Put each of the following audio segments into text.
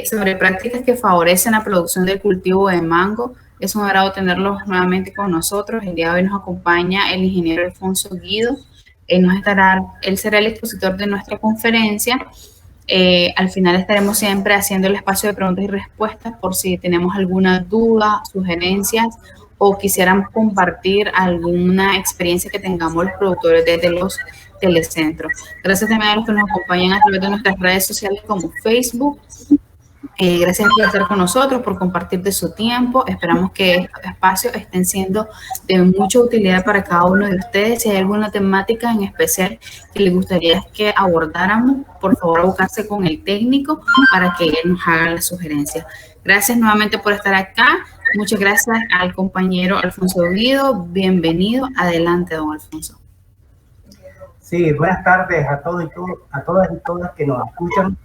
sobre prácticas que favorecen la producción del cultivo de mango. Es un agrado tenerlos nuevamente con nosotros. El día de hoy nos acompaña el ingeniero Alfonso Guido. Él será el expositor de nuestra conferencia. Al final estaremos siempre haciendo el espacio de preguntas y respuestas por si tenemos alguna duda, sugerencias o quisiéramos compartir alguna experiencia que tengamos los productores desde los telecentros. Gracias también a los que nos acompañan a través de nuestras redes sociales como Facebook. Gracias por estar con nosotros, por compartir de su tiempo. Esperamos que estos espacios estén siendo de mucha utilidad para cada uno de ustedes. Si hay alguna temática en especial que les gustaría que abordáramos, por favor, abocarse con el técnico para que él nos haga la sugerencia. Gracias nuevamente por estar acá. Muchas gracias al compañero Alfonso Guido. Bienvenido. Adelante, don Alfonso. Sí, buenas tardes a todos a todas y todas que nos escuchan.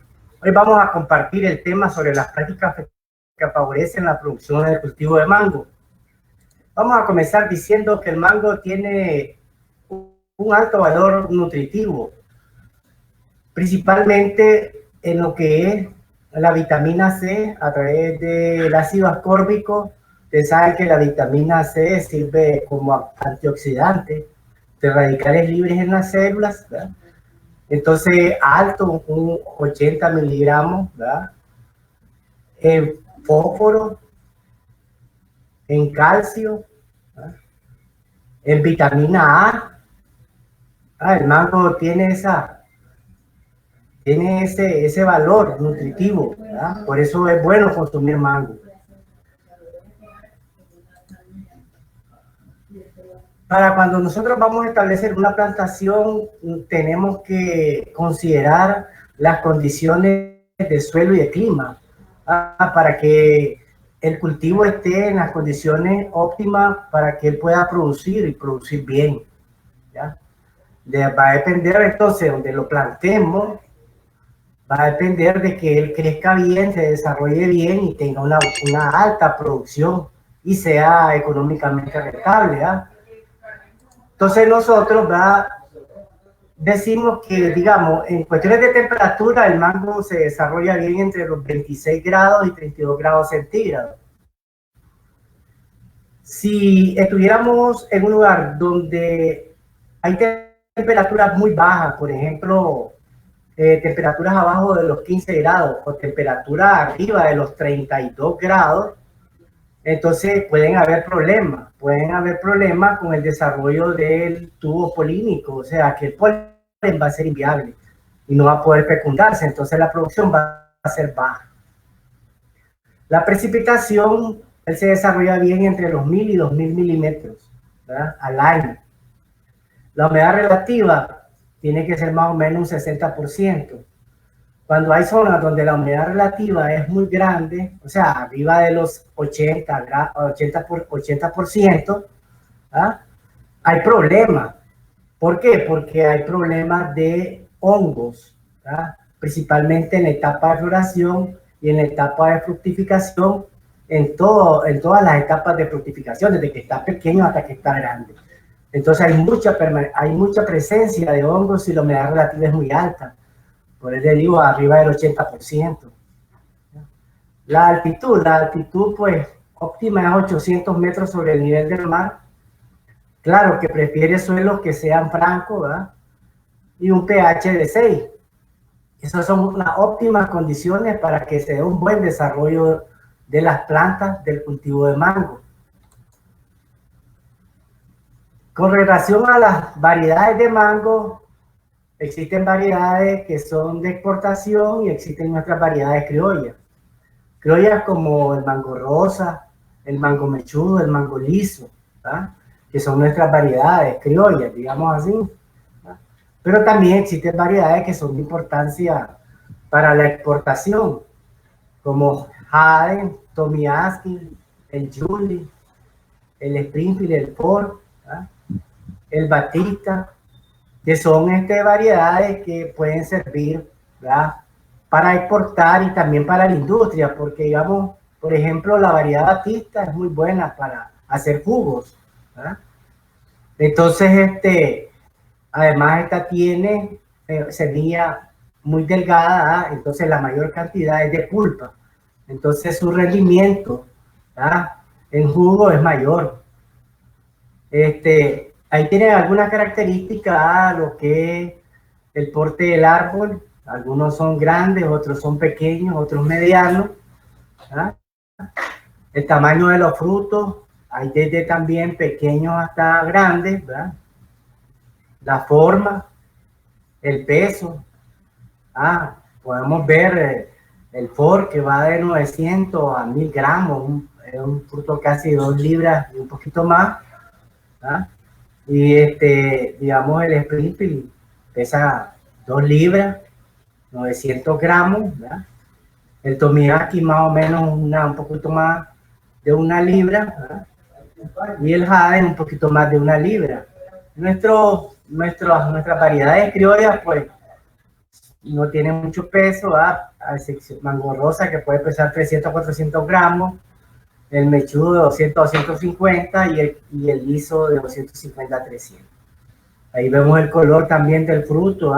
Hoy vamos a compartir el tema sobre las prácticas que favorecen la producción del cultivo de mango. Vamos a comenzar diciendo que el mango tiene un alto valor nutritivo, principalmente en lo que es la vitamina C a través del ácido ascórbico. Ustedes saben que la vitamina C sirve como antioxidante de radicales libres en las células, ¿verdad? Entonces, alto, un 80 miligramos, ¿verdad? En fósforo, en calcio, ¿verdad? En vitamina A. El mango tiene ese valor nutritivo, ¿verdad? Por eso es bueno consumir mango. Para cuando nosotros vamos a establecer una plantación, tenemos que considerar las condiciones de suelo y de clima, para que el cultivo esté en las condiciones óptimas para que él pueda producir y producir bien, ¿ya? Va a depender entonces donde lo plantemos, va a depender de que él crezca bien, se desarrolle bien y tenga una alta producción y sea económicamente rentable, ¿ya? Entonces nosotros decimos que, digamos, en cuestiones de temperatura, el mango se desarrolla bien entre los 26 grados y 32 grados centígrados. Si estuviéramos en un lugar donde hay temperaturas muy bajas, por ejemplo, temperaturas abajo de los 15 grados o temperaturas arriba de los 32 grados, entonces pueden haber problemas con el desarrollo del tubo polínico, o sea que el polen va a ser inviable y no va a poder fecundarse, entonces la producción va a ser baja. La precipitación se desarrolla bien entre los 1000 y 2000 milímetros, ¿verdad?, al año. La humedad relativa tiene que ser más o menos un 60%. Cuando hay zonas donde la humedad relativa es muy grande, o sea, arriba de los 80%, ¿ah?, hay problemas. ¿Por qué? Porque hay problemas de hongos, ¿verdad?, principalmente en la etapa de floración y en la etapa de fructificación, en todas las etapas de fructificación, desde que está pequeño hasta que está grande. Entonces hay mucha presencia de hongos y la humedad relativa es muy alta. Por eso digo, arriba del 80%. La altitud pues óptima es 800 metros sobre el nivel del mar. Claro que prefiere suelos que sean francos, ¿verdad?, y un pH de 6. Esas son las óptimas condiciones para que se dé un buen desarrollo de las plantas del cultivo de mango. Con relación a las variedades de mango, existen variedades que son de exportación y existen nuestras variedades criollas. Criollas como el mango rosa, el mango mechudo, el mango liso, ¿verdad?, que son nuestras variedades criollas, digamos así, ¿verdad? Pero también existen variedades que son de importancia para la exportación, como Jade, Tomiaski, el Julie, el Springfield, el Ford, ¿verdad?, el Batista, que son variedades que pueden servir, ¿verdad?, para exportar y también para la industria, porque digamos, por ejemplo, la variedad Batista es muy buena para hacer jugos, ¿verdad? Entonces, además esta tiene semilla muy delgada, entonces la mayor cantidad es de pulpa. Entonces su rendimiento en jugo es mayor. Ahí tienen algunas características, lo que es el porte del árbol. Algunos son grandes, otros son pequeños, otros medianos. El tamaño de los frutos, hay desde también pequeños hasta grandes. La forma, el peso. Podemos ver el FOR que va de 900 a 1000 gramos, es un fruto casi 2 libras y un poquito más. Y digamos el Springfield pesa 2 libras, 900 gramos. El Tomigaki más o menos un poquito más de 1 libra. Y el Jade un poquito más de 1 libra. Nuestras variedades criollas pues no tienen mucho peso, a excepción mango rosa que puede pesar 300 a 400 gramos, el mechudo de 200 a 250 y el liso de 250 a 300. Ahí vemos el color también del fruto.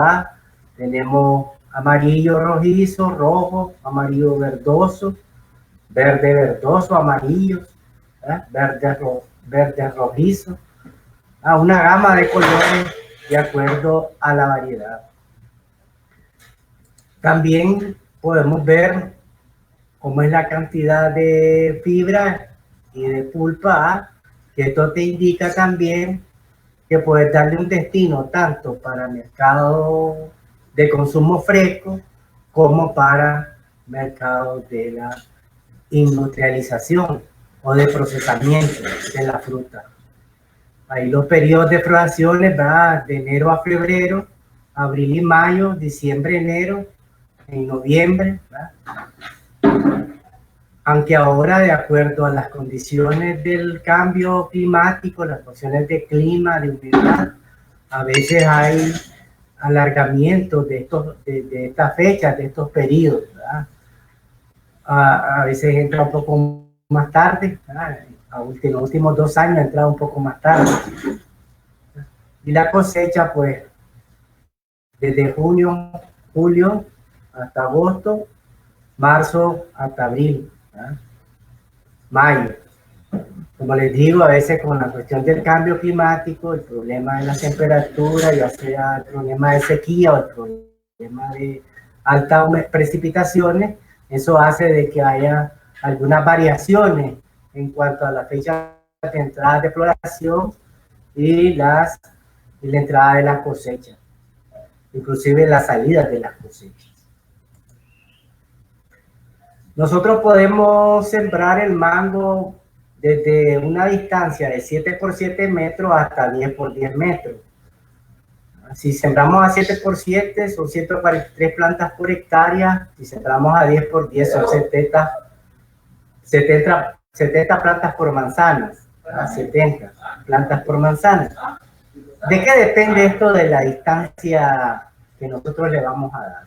Tenemos amarillo rojizo, rojo, amarillo verdoso, verde verdoso, amarillo, verde rojizo. Una gama de colores de acuerdo a la variedad. También podemos ver cómo es la cantidad de fibra y de pulpa, que esto te indica también que puedes darle un destino tanto para mercado de consumo fresco como para mercado de la industrialización o de procesamiento de la fruta. Ahí los periodos de floraciones van de enero a febrero, abril y mayo, diciembre, enero, en noviembre, aunque ahora de acuerdo a las condiciones del cambio climático, las condiciones de clima, de humedad, a veces hay alargamientos de estas fechas, de estos periodos. A veces entra un poco más tarde, en los últimos 2 años ha entrado un poco más tarde. Y la cosecha pues desde julio hasta agosto, marzo hasta abril, mayo. Como les digo, a veces con la cuestión del cambio climático, el problema de la temperatura, ya sea el problema de sequía o el problema de altas precipitaciones, eso hace de que haya algunas variaciones en cuanto a la fecha de entrada de floración y la entrada de las cosechas, inclusive la salida de las cosechas. Nosotros podemos sembrar el mango desde una distancia de 7 por 7 metros hasta 10 por 10 metros. Si sembramos a 7 por 7 son 143 plantas por hectárea. Si sembramos a 10 por 10 son 70 plantas por manzana. 70 plantas por manzana. ¿De qué depende esto de la distancia que nosotros le vamos a dar?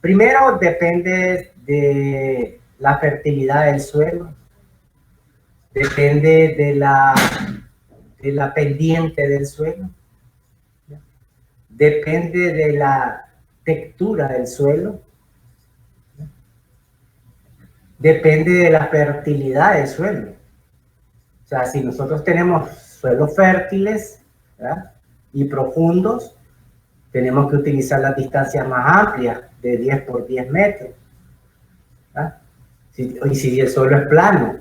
Primero depende de la fertilidad del suelo, depende de la pendiente del suelo, depende de la textura del suelo, depende de la fertilidad del suelo. O sea, si nosotros tenemos suelos fértiles, ¿verdad?, y profundos, tenemos que utilizar las distancias más amplias de 10 por 10 metros. Y si el suelo es plano.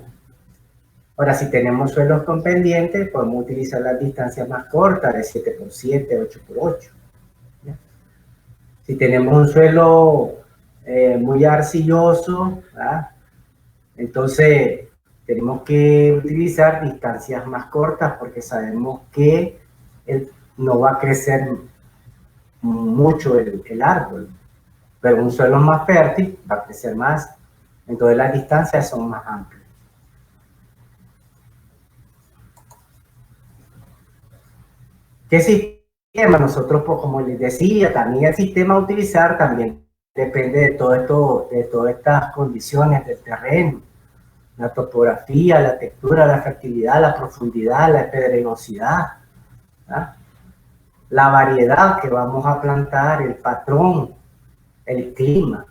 Ahora, si tenemos suelos con pendientes, podemos utilizar las distancias más cortas de 7 por 7, 8 por 8. Si tenemos un suelo muy arcilloso, entonces tenemos que utilizar distancias más cortas porque sabemos que no va a crecer mucho el árbol, pero un suelo más fértil va a crecer más, entonces las distancias son más amplias. ¿Qué sistema? Nosotros, pues, como les decía, también el sistema a utilizar también depende de todo esto, de todas estas condiciones del terreno, la topografía, la textura, la fertilidad, la profundidad, la pedregosidad, la variedad que vamos a plantar, el patrón el clima.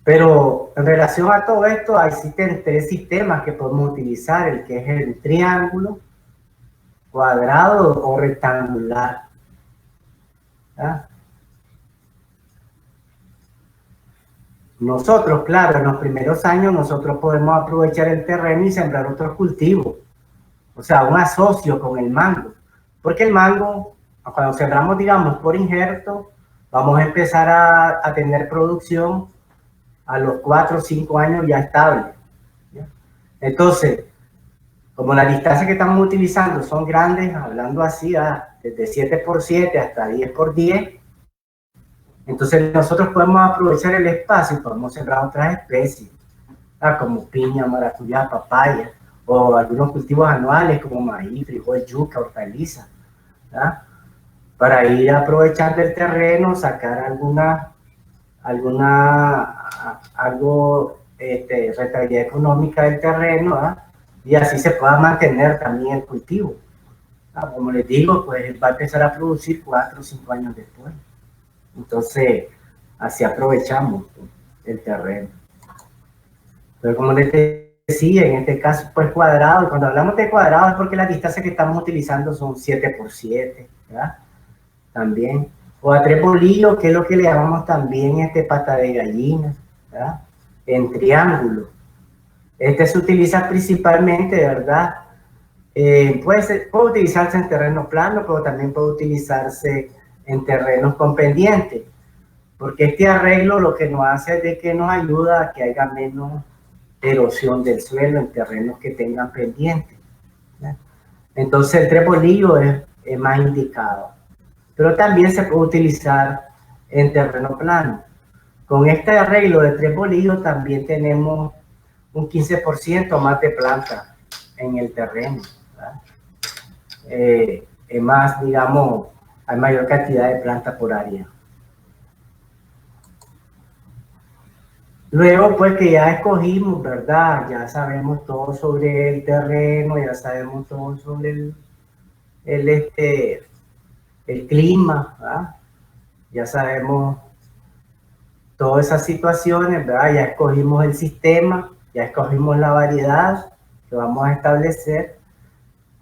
Pero en relación a todo esto, existen 3 sistemas que podemos utilizar, el que es el triángulo, cuadrado o rectangular. ¿Ah? Nosotros, claro, en los primeros años nosotros podemos aprovechar el terreno y sembrar otros cultivos. O sea, un asocio con el mango. Porque el mango, cuando sembramos, digamos, por injerto, vamos a empezar a tener producción a los 4 o 5 años ya estable. ¿Ya? Entonces, como las distancias que estamos utilizando son grandes, hablando así, desde 7x7 hasta 10x10, entonces nosotros podemos aprovechar el espacio y podemos sembrar otras especies, como piña, maracuyá, papaya, o algunos cultivos anuales como maíz, frijol, yuca, hortaliza, ¿verdad? Para ir aprovechando el terreno, sacar rentabilidad económica del terreno, ¿verdad? Y así se pueda mantener también el cultivo. Como les digo, pues va a empezar a producir 4 o 5 años después. Entonces, así aprovechamos el terreno. Pero como les decía, en este caso, pues cuadrado, y cuando hablamos de cuadrado es porque las distancias que estamos utilizando son 7x7, ¿verdad? También. O a 3 bolillos, que es lo que le llamamos también pata de gallina, ¿verdad? En triángulo. Se utiliza principalmente, ¿verdad? Puede utilizarse en terreno plano, pero también puede utilizarse en terrenos con pendiente, porque este arreglo lo que nos hace es de que nos ayuda a que haya menos erosión del suelo en terrenos que tengan pendiente, ¿verdad? Entonces el 3 bolillos es más indicado, pero también se puede utilizar en terreno plano. Con este arreglo de 3 bolillos también tenemos un 15% más de planta en el terreno, ¿verdad? Es más, digamos, hay mayor cantidad de planta por área. Luego, pues que ya escogimos, ¿verdad? Ya sabemos todo sobre el terreno, ya sabemos todo sobre el clima, ¿verdad? Ya sabemos todas esas situaciones, ¿verdad? Ya escogimos el sistema, ya escogimos la variedad que vamos a establecer.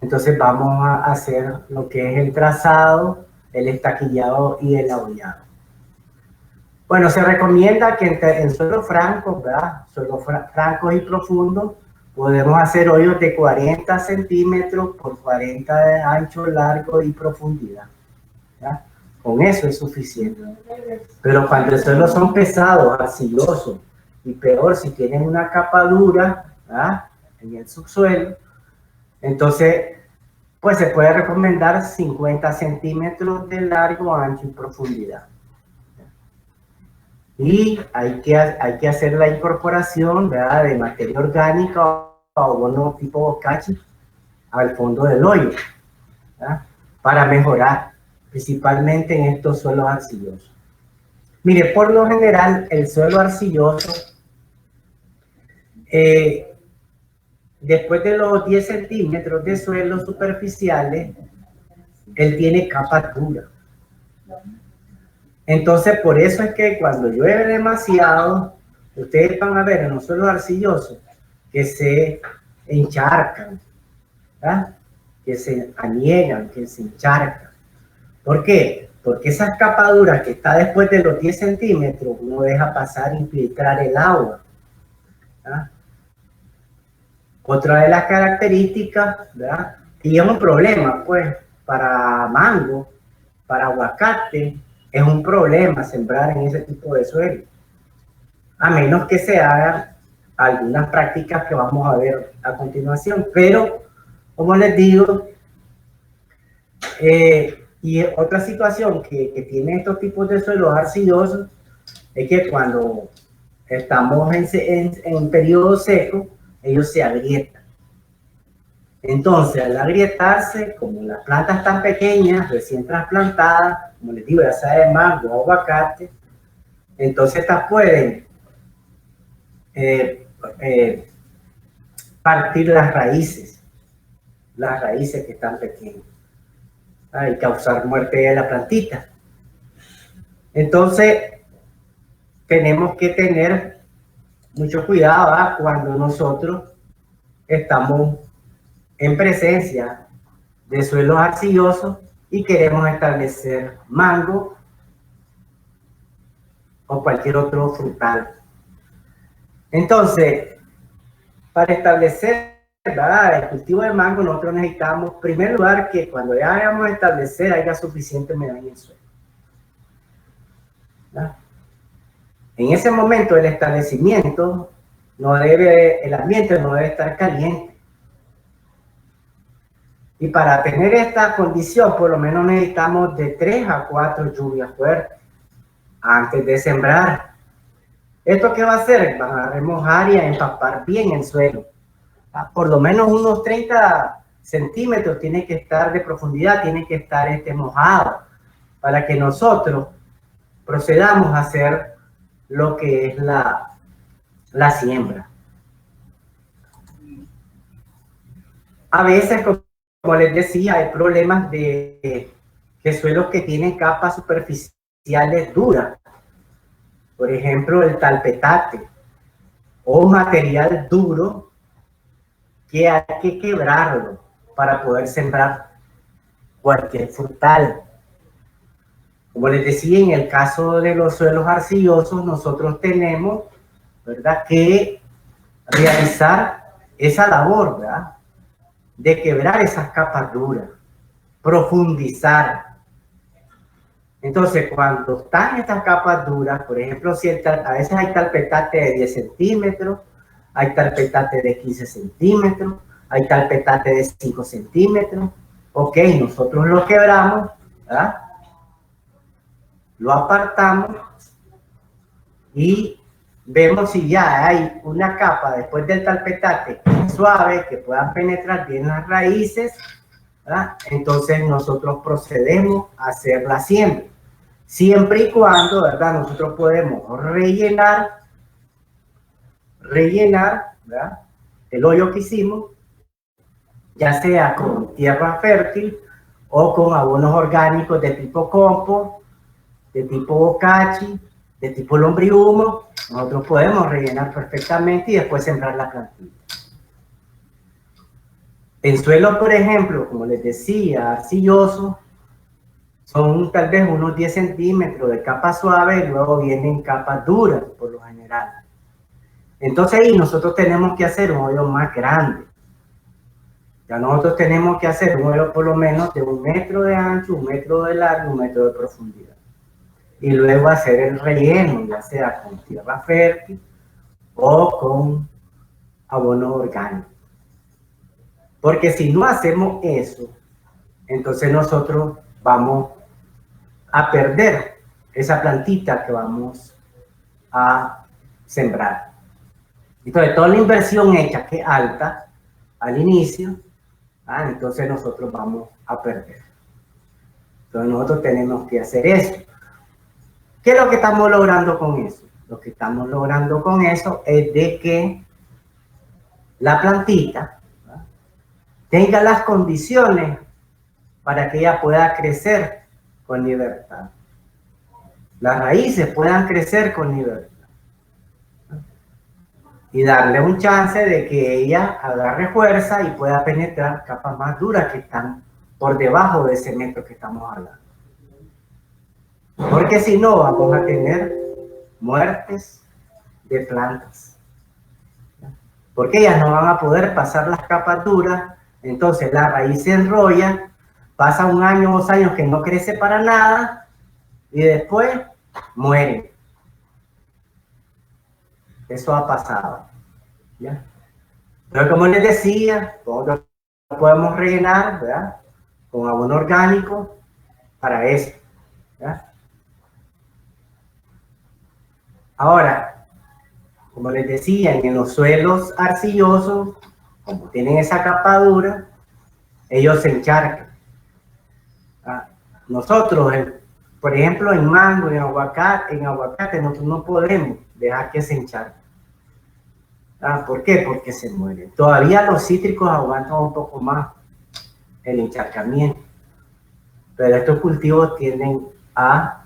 Entonces vamos a hacer lo que es el trazado, el estaquillado y el abollado. Bueno, se recomienda que en suelos francos, ¿verdad? Suelos francos y profundos, podemos hacer hoyos de 40 centímetros por 40 de ancho, largo y profundidad, ¿verdad? Con eso es suficiente. Pero cuando los suelos son pesados, arcillosos, y peor si tienen una capa dura, ¿verdad? En el subsuelo, entonces pues se puede recomendar 50 centímetros de largo, ancho y profundidad. Y hay que hacer la incorporación, ¿verdad?, de materia orgánica o abono tipo bocachi al fondo del hoyo, ¿verdad?, para mejorar, principalmente en estos suelos arcillosos. Mire, por lo general, el suelo arcilloso, después de los 10 centímetros de suelos superficiales, él tiene capa dura. Entonces, por eso es que cuando llueve demasiado, ustedes van a ver en los suelos arcillosos que se encharcan, ¿verdad?, que se aniegan, que se encharcan. ¿Por qué? Porque esa capa dura que está después de los 10 centímetros no deja pasar e infiltrar el agua, ¿verdad? Otra de las características, ¿verdad?, y es un problema, pues, para mango, para aguacate, es un problema sembrar en ese tipo de suelo, a menos que se hagan algunas prácticas que vamos a ver a continuación. Pero, como les digo, y otra situación que tiene estos tipos de suelos arcillosos es que cuando estamos en periodo seco, ellos se agrietan. Entonces, al agrietarse, como las plantas tan pequeñas, recién trasplantadas, como les digo, ya sea de mango o aguacate, entonces estas pueden partir las raíces que están pequeñas, y causar muerte de la plantita. Entonces, tenemos que tener mucho cuidado, ¿verdad?, cuando nosotros estamos en presencia de suelos arcillosos y queremos establecer mango o cualquier otro frutal. Entonces, para establecer, ¿verdad?, el cultivo de mango, nosotros necesitamos, en primer lugar, que cuando ya vayamos a establecer haya suficiente humedad en el suelo, ¿verdad? En ese momento del establecimiento, el ambiente no debe estar caliente. Y para tener esta condición, por lo menos necesitamos de 3 a 4 lluvias fuertes antes de sembrar. ¿Esto qué va a hacer? Van a remojar y a empapar bien el suelo. Por lo menos unos 30 centímetros tiene que estar de profundidad, tiene que estar mojado, para que nosotros procedamos a hacer lo que es la siembra. A veces, como les decía, hay problemas de suelos que tienen capas superficiales duras. Por ejemplo, el talpetate o material duro que hay que quebrarlo para poder sembrar cualquier frutal. Como les decía, en el caso de los suelos arcillosos, nosotros tenemos, ¿verdad?, que realizar esa labor, ¿verdad?, de quebrar esas capas duras, profundizar. Entonces, cuando están estas capas duras, por ejemplo, a veces hay talpetate de 10 centímetros, hay talpetate de 15 centímetros, hay talpetate de 5 centímetros. Ok, nosotros lo quebramos, ¿verdad?, lo apartamos y vemos si ya hay una capa después del talpetate suave que puedan penetrar bien las raíces, ¿verdad? Entonces nosotros procedemos a hacer la siembra. Siempre y cuando, ¿verdad?, nosotros podemos rellenar, ¿verdad?, el hoyo que hicimos, ya sea con tierra fértil o con abonos orgánicos de tipo compost, de tipo bocachi, de tipo lombrihumo. Nosotros podemos rellenar perfectamente y después sembrar la plantilla. En suelo, por ejemplo, como les decía, arcilloso, son tal vez unos 10 centímetros de capa suave y luego vienen capas duras, por lo general. Entonces ahí nosotros tenemos que hacer un hoyo más grande. Ya nosotros tenemos que hacer un hoyo por lo menos de 1 metro de ancho, 1 metro de largo, 1 metro de profundidad. Y luego hacer el relleno, ya sea con tierra fértil o con abono orgánico. Porque si no hacemos eso, entonces nosotros vamos a perder esa plantita que vamos a sembrar. Entonces, toda la inversión hecha, que es alta al inicio, entonces nosotros vamos a perder. Entonces, nosotros tenemos que hacer eso. ¿Qué es lo que estamos logrando con eso? Lo que estamos logrando con eso es de que la plantita, ¿verdad?, tenga las condiciones para que ella pueda crecer con libertad. Las raíces puedan crecer con libertad. Y darle un chance de que ella agarre fuerza y pueda penetrar capas más duras que están por debajo de ese metro que estamos hablando. Porque si no, vamos a tener muertes de plantas. Porque ellas no van a poder pasar las capas duras, entonces la raíz se enrolla, pasa 1 año, 2 años que no crece para nada y después muere. Eso ha pasado, ¿ya? Pero como les decía, todos lo podemos rellenar, ¿verdad?, con abono orgánico para eso, ¿ya? Ahora, como les decía, en los suelos arcillosos, como tienen esa capa dura, ellos se encharcan. Nosotros, por ejemplo, en mango, en aguacate, nosotros no podemos dejar que se encharque. ¿Por qué? Porque se mueren. Todavía los cítricos aguantan un poco más el encharcamiento, pero estos cultivos tienden a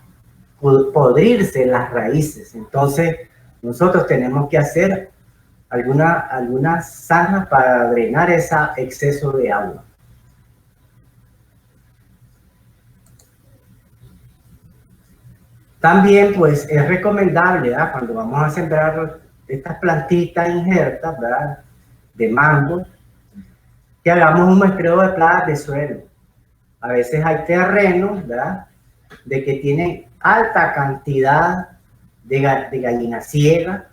podrirse las raíces. Entonces, nosotros tenemos que hacer algunas zanjas para drenar ese exceso de agua. También, pues, es recomendable, ¿verdad?, cuando vamos a sembrar estas plantitas injertas, ¿verdad?, de mango, que hagamos un muestreo de plagas de suelo. A veces hay terrenos, ¿verdad?, de que tienen alta cantidad de gallina ciega,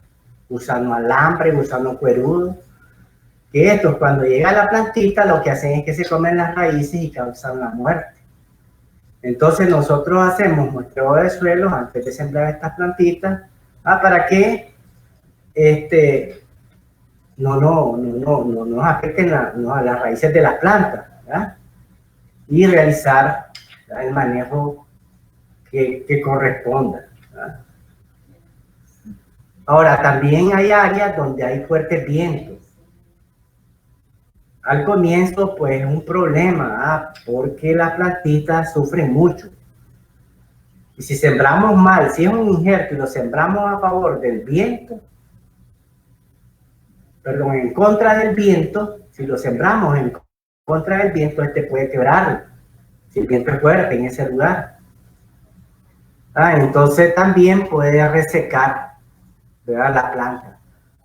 usando alambre, usando cuerudo, que estos cuando llega la plantita lo que hacen es que se comen las raíces y causan la muerte. Entonces nosotros hacemos muestreo de suelos antes de sembrar estas plantitas, para que no nos afecten a las raíces de las plantas, ¿verdad?, y realizar, ¿verdad?, el manejo que corresponda, ¿verdad? Ahora, también hay áreas donde hay fuertes vientos. Al comienzo, pues, es un problema, porque las plantitas sufren mucho. Y si sembramos mal, si es un injerto y lo sembramos a favor del viento, perdón, en contra del viento, si lo sembramos en contra del viento, puede quebrar, si el viento es fuerte en ese lugar. Entonces también puede resecar, ¿verdad?, la planta.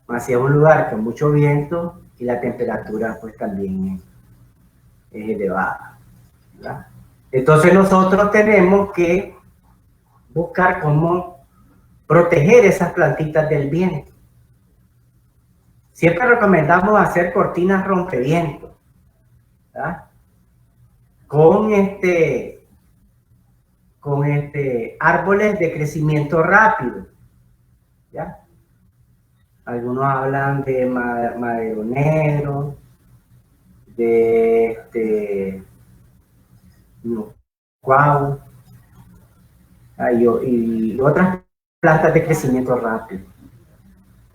Más si es un lugar con mucho viento y la temperatura, pues, también es elevada, ¿verdad? Entonces nosotros tenemos que buscar cómo proteger esas plantitas del viento. Siempre recomendamos hacer cortinas rompeviento, ¿verdad?, con árboles de crecimiento rápido, ¿ya? Algunos hablan de madero negro, de guau, y otras plantas de crecimiento rápido.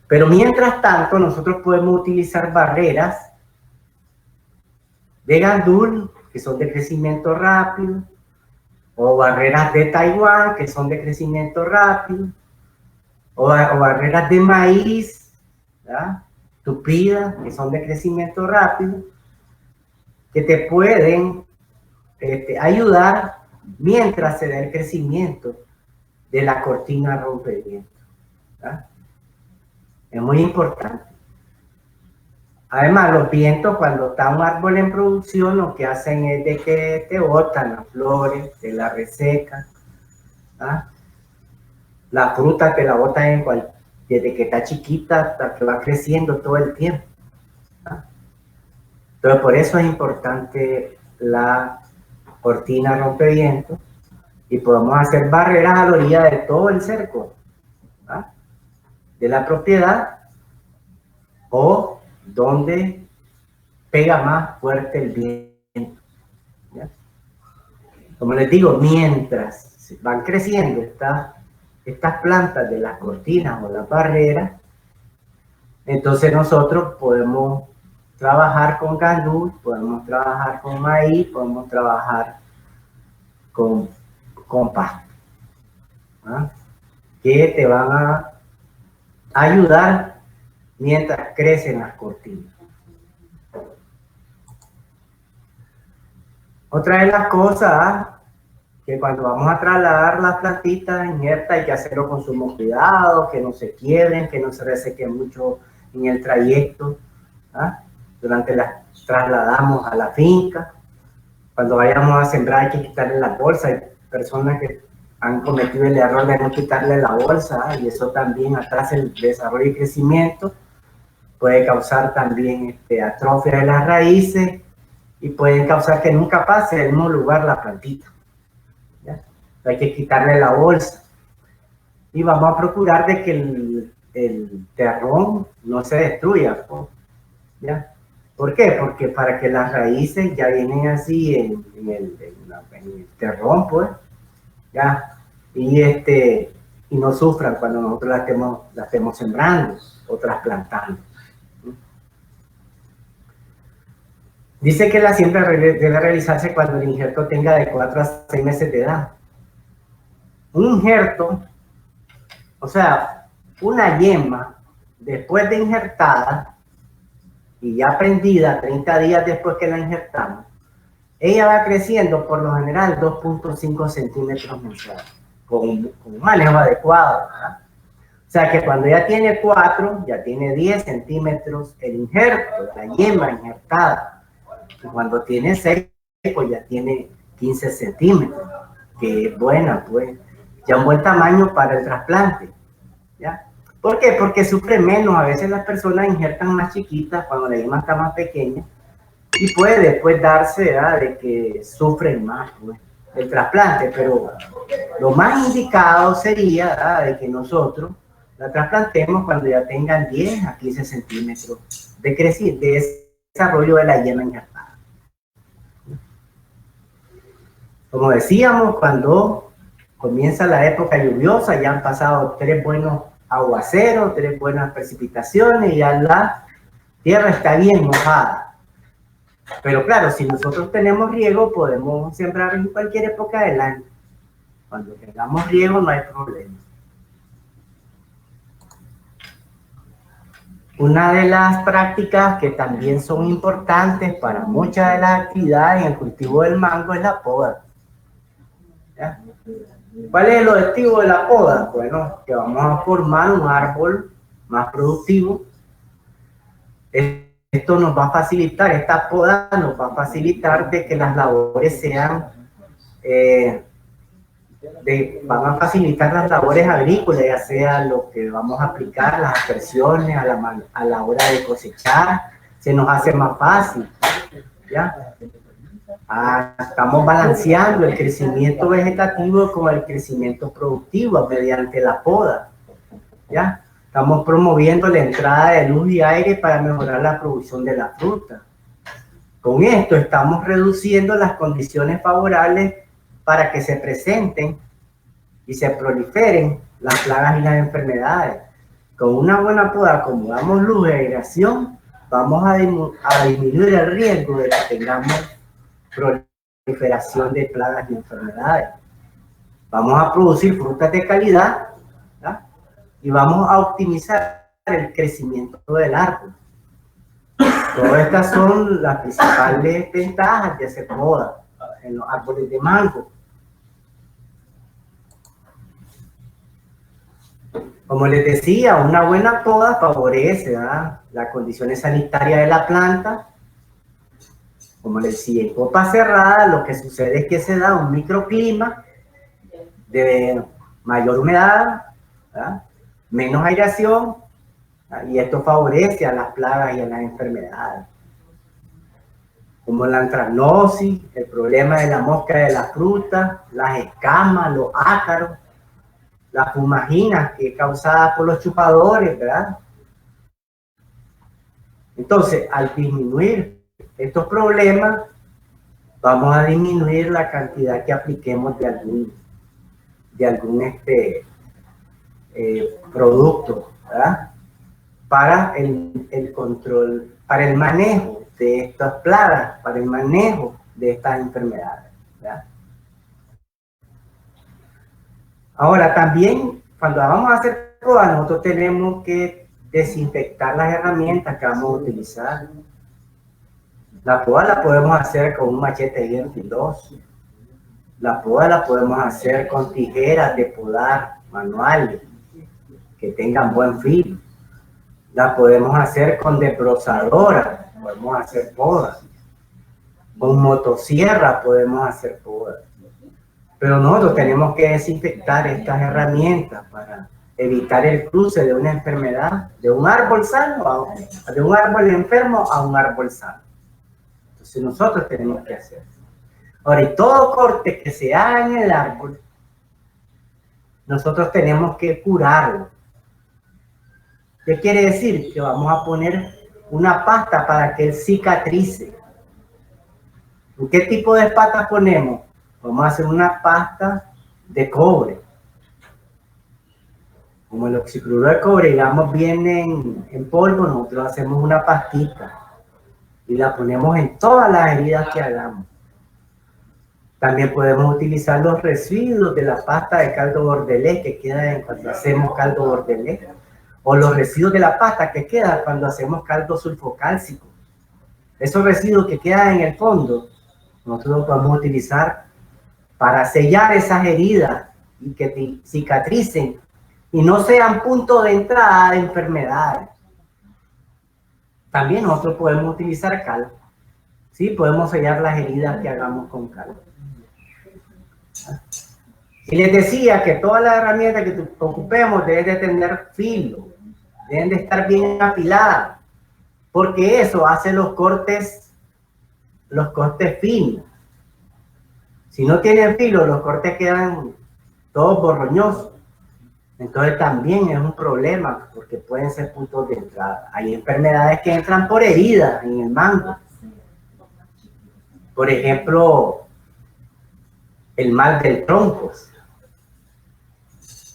Pero mientras tanto, nosotros podemos utilizar barreras de gandul, que son de crecimiento rápido, o barreras de Taiwán, que son de crecimiento rápido, o barreras de maíz, ¿verdad?, tupidas, que son de crecimiento rápido, que te pueden ayudar mientras se da el crecimiento de la cortina rompeviento, ¿verdad? Es muy importante. Además, los vientos, cuando está un árbol en producción, lo que hacen es de que te botan las flores, te la resecan, ¿ah? La fruta te la botan desde que está chiquita hasta que va creciendo todo el tiempo, ¿ah? Entonces, por eso es importante la cortina rompeviento, y podemos hacer barreras a la orilla de todo el cerco, ¿ah?, de la propiedad, o donde pega más fuerte el viento, ¿ya? Como les digo, mientras van creciendo estas plantas de las cortinas o las barreras, entonces nosotros podemos trabajar con gandul, podemos trabajar con maíz, podemos trabajar con pasto, ¿ah?, que te van a ayudar mientras crecen las cortinas. Otra de las cosas, que cuando vamos a trasladar las plantitas injertas hay que hacerlo con sumo cuidado, que no se quiebren, que no se resequen mucho en el trayecto, ¿ah?, durante las trasladamos a la finca. Cuando vayamos a sembrar hay que quitarle las bolsas. Hay personas que han cometido el error de no quitarle la bolsa, y eso también atrasa el desarrollo y crecimiento, puede causar también atrofia de las raíces, y pueden causar que nunca pase del mismo lugar la plantita, ¿ya? Hay que quitarle la bolsa, y vamos a procurar de que el terrón no se destruya, ¿ya? ¿Por qué? Porque para que las raíces ya vienen así en el terrón, pues, ¿ya? Y no sufran cuando nosotros la estemos sembrando o trasplantando. Dice que la siembra debe realizarse cuando el injerto tenga de 4 a 6 meses de edad. un injerto, o sea, una yema, después de injertada y ya prendida 30 días después que la injertamos, ella va creciendo por lo general 2.5 centímetros mensuales, con un manejo adecuado, ¿verdad? O sea que cuando ya tiene 4, ya tiene 10 centímetros el injerto, la yema injertada. Y cuando tiene 6, pues ya tiene 15 centímetros, que es buena, pues, ya un buen tamaño para el trasplante, ¿ya? ¿Por qué? Porque sufre menos. A veces las personas injertan más chiquitas cuando la yema está más pequeña y puede después darse, ¿verdad?, de que sufren más, pues, el trasplante. Pero lo más indicado sería, ¿verdad?, de que nosotros la trasplantemos cuando ya tengan 10 a 15 centímetros de desarrollo de la yema injertada. Como decíamos, cuando comienza la época lluviosa, ya han pasado 3 buenos aguaceros, 3 buenas precipitaciones y ya la tierra está bien mojada. Pero claro, si nosotros tenemos riego, podemos sembrar en cualquier época del año. Cuando tengamos riego no hay problema. Una de las prácticas que también son importantes para muchas de las actividades en el cultivo del mango es la poda. ¿Ya? ¿Cuál es el objetivo de la poda? Bueno, que vamos a formar un árbol más productivo. Esto nos va a facilitar, esta poda nos va a facilitar de que las labores sean, van a facilitar las labores agrícolas, ya sea lo que vamos a aplicar, las aspersiones a la hora de cosechar, se nos hace más fácil, ¿ya? Estamos balanceando el crecimiento vegetativo con el crecimiento productivo mediante la poda, ¿ya? Estamos promoviendo la entrada de luz y aire para mejorar la producción de la fruta. Con esto estamos reduciendo las condiciones favorables para que se presenten y se proliferen las plagas y las enfermedades. Con una buena poda, como damos luz y aireación, vamos a disminuir el riesgo de que tengamos proliferación de plagas y enfermedades. Vamos a producir frutas de calidad, ¿verdad?, y vamos a optimizar el crecimiento del árbol. Todas estas son las principales ventajas de hacer poda en los árboles de mango. Como les decía, una buena poda favorece, ¿verdad?, las condiciones sanitarias de la planta. Como les decía, en copa cerrada lo que sucede es que se da un microclima de mayor humedad, ¿verdad?, menos aireación, ¿verdad?, y esto favorece a las plagas y a las enfermedades, como la anthracnosis, el problema de la mosca de la fruta, las escamas, los ácaros, las fumaginas que es causada por los chupadores, ¿verdad? Entonces, al disminuir estos problemas, vamos a disminuir la cantidad que apliquemos de algún producto, ¿verdad?, para el control, para el manejo de estas plagas, para el manejo de estas enfermedades, ¿verdad? Ahora también, cuando vamos a hacer poda, nosotros tenemos que desinfectar las herramientas que vamos a utilizar. La poda la podemos hacer con un machete bien filoso. La poda la podemos hacer con tijeras de podar manuales que tengan buen filo. La podemos hacer con desbrozadora, podemos hacer poda. Con motosierra podemos hacer poda. Pero nosotros tenemos que desinfectar estas herramientas para evitar el cruce de una enfermedad, de un árbol sano, de un árbol enfermo a un árbol sano. Entonces nosotros tenemos que hacer. Ahora, y todo corte que se haga en el árbol, nosotros tenemos que curarlo. ¿Qué quiere decir? Que vamos a poner una pasta para que él cicatrice. ¿Qué tipo de pasta ponemos? Vamos a hacer una pasta de cobre. Como el oxicloruro de cobre, digamos, viene en polvo, nosotros hacemos una pastita y la ponemos en todas las heridas que hagamos. También podemos utilizar los residuos de la pasta de caldo bordelés que quedan cuando hacemos caldo bordelés, o los residuos de la pasta que quedan cuando hacemos caldo sulfocálcico. Esos residuos que quedan en el fondo, nosotros los podemos utilizar para sellar esas heridas y que cicatricen y no sean punto de entrada de enfermedades. También nosotros podemos utilizar cal. Sí, podemos sellar las heridas que hagamos con cal. Y les decía que todas las herramientas que ocupemos deben de tener filo, deben de estar bien afiladas, porque eso hace los cortes finos. Si no tienen filo, los cortes quedan todos borroñosos. Entonces también es un problema, porque pueden ser puntos de entrada. Hay enfermedades que entran por heridas en el mango. Por ejemplo, el mal del tronco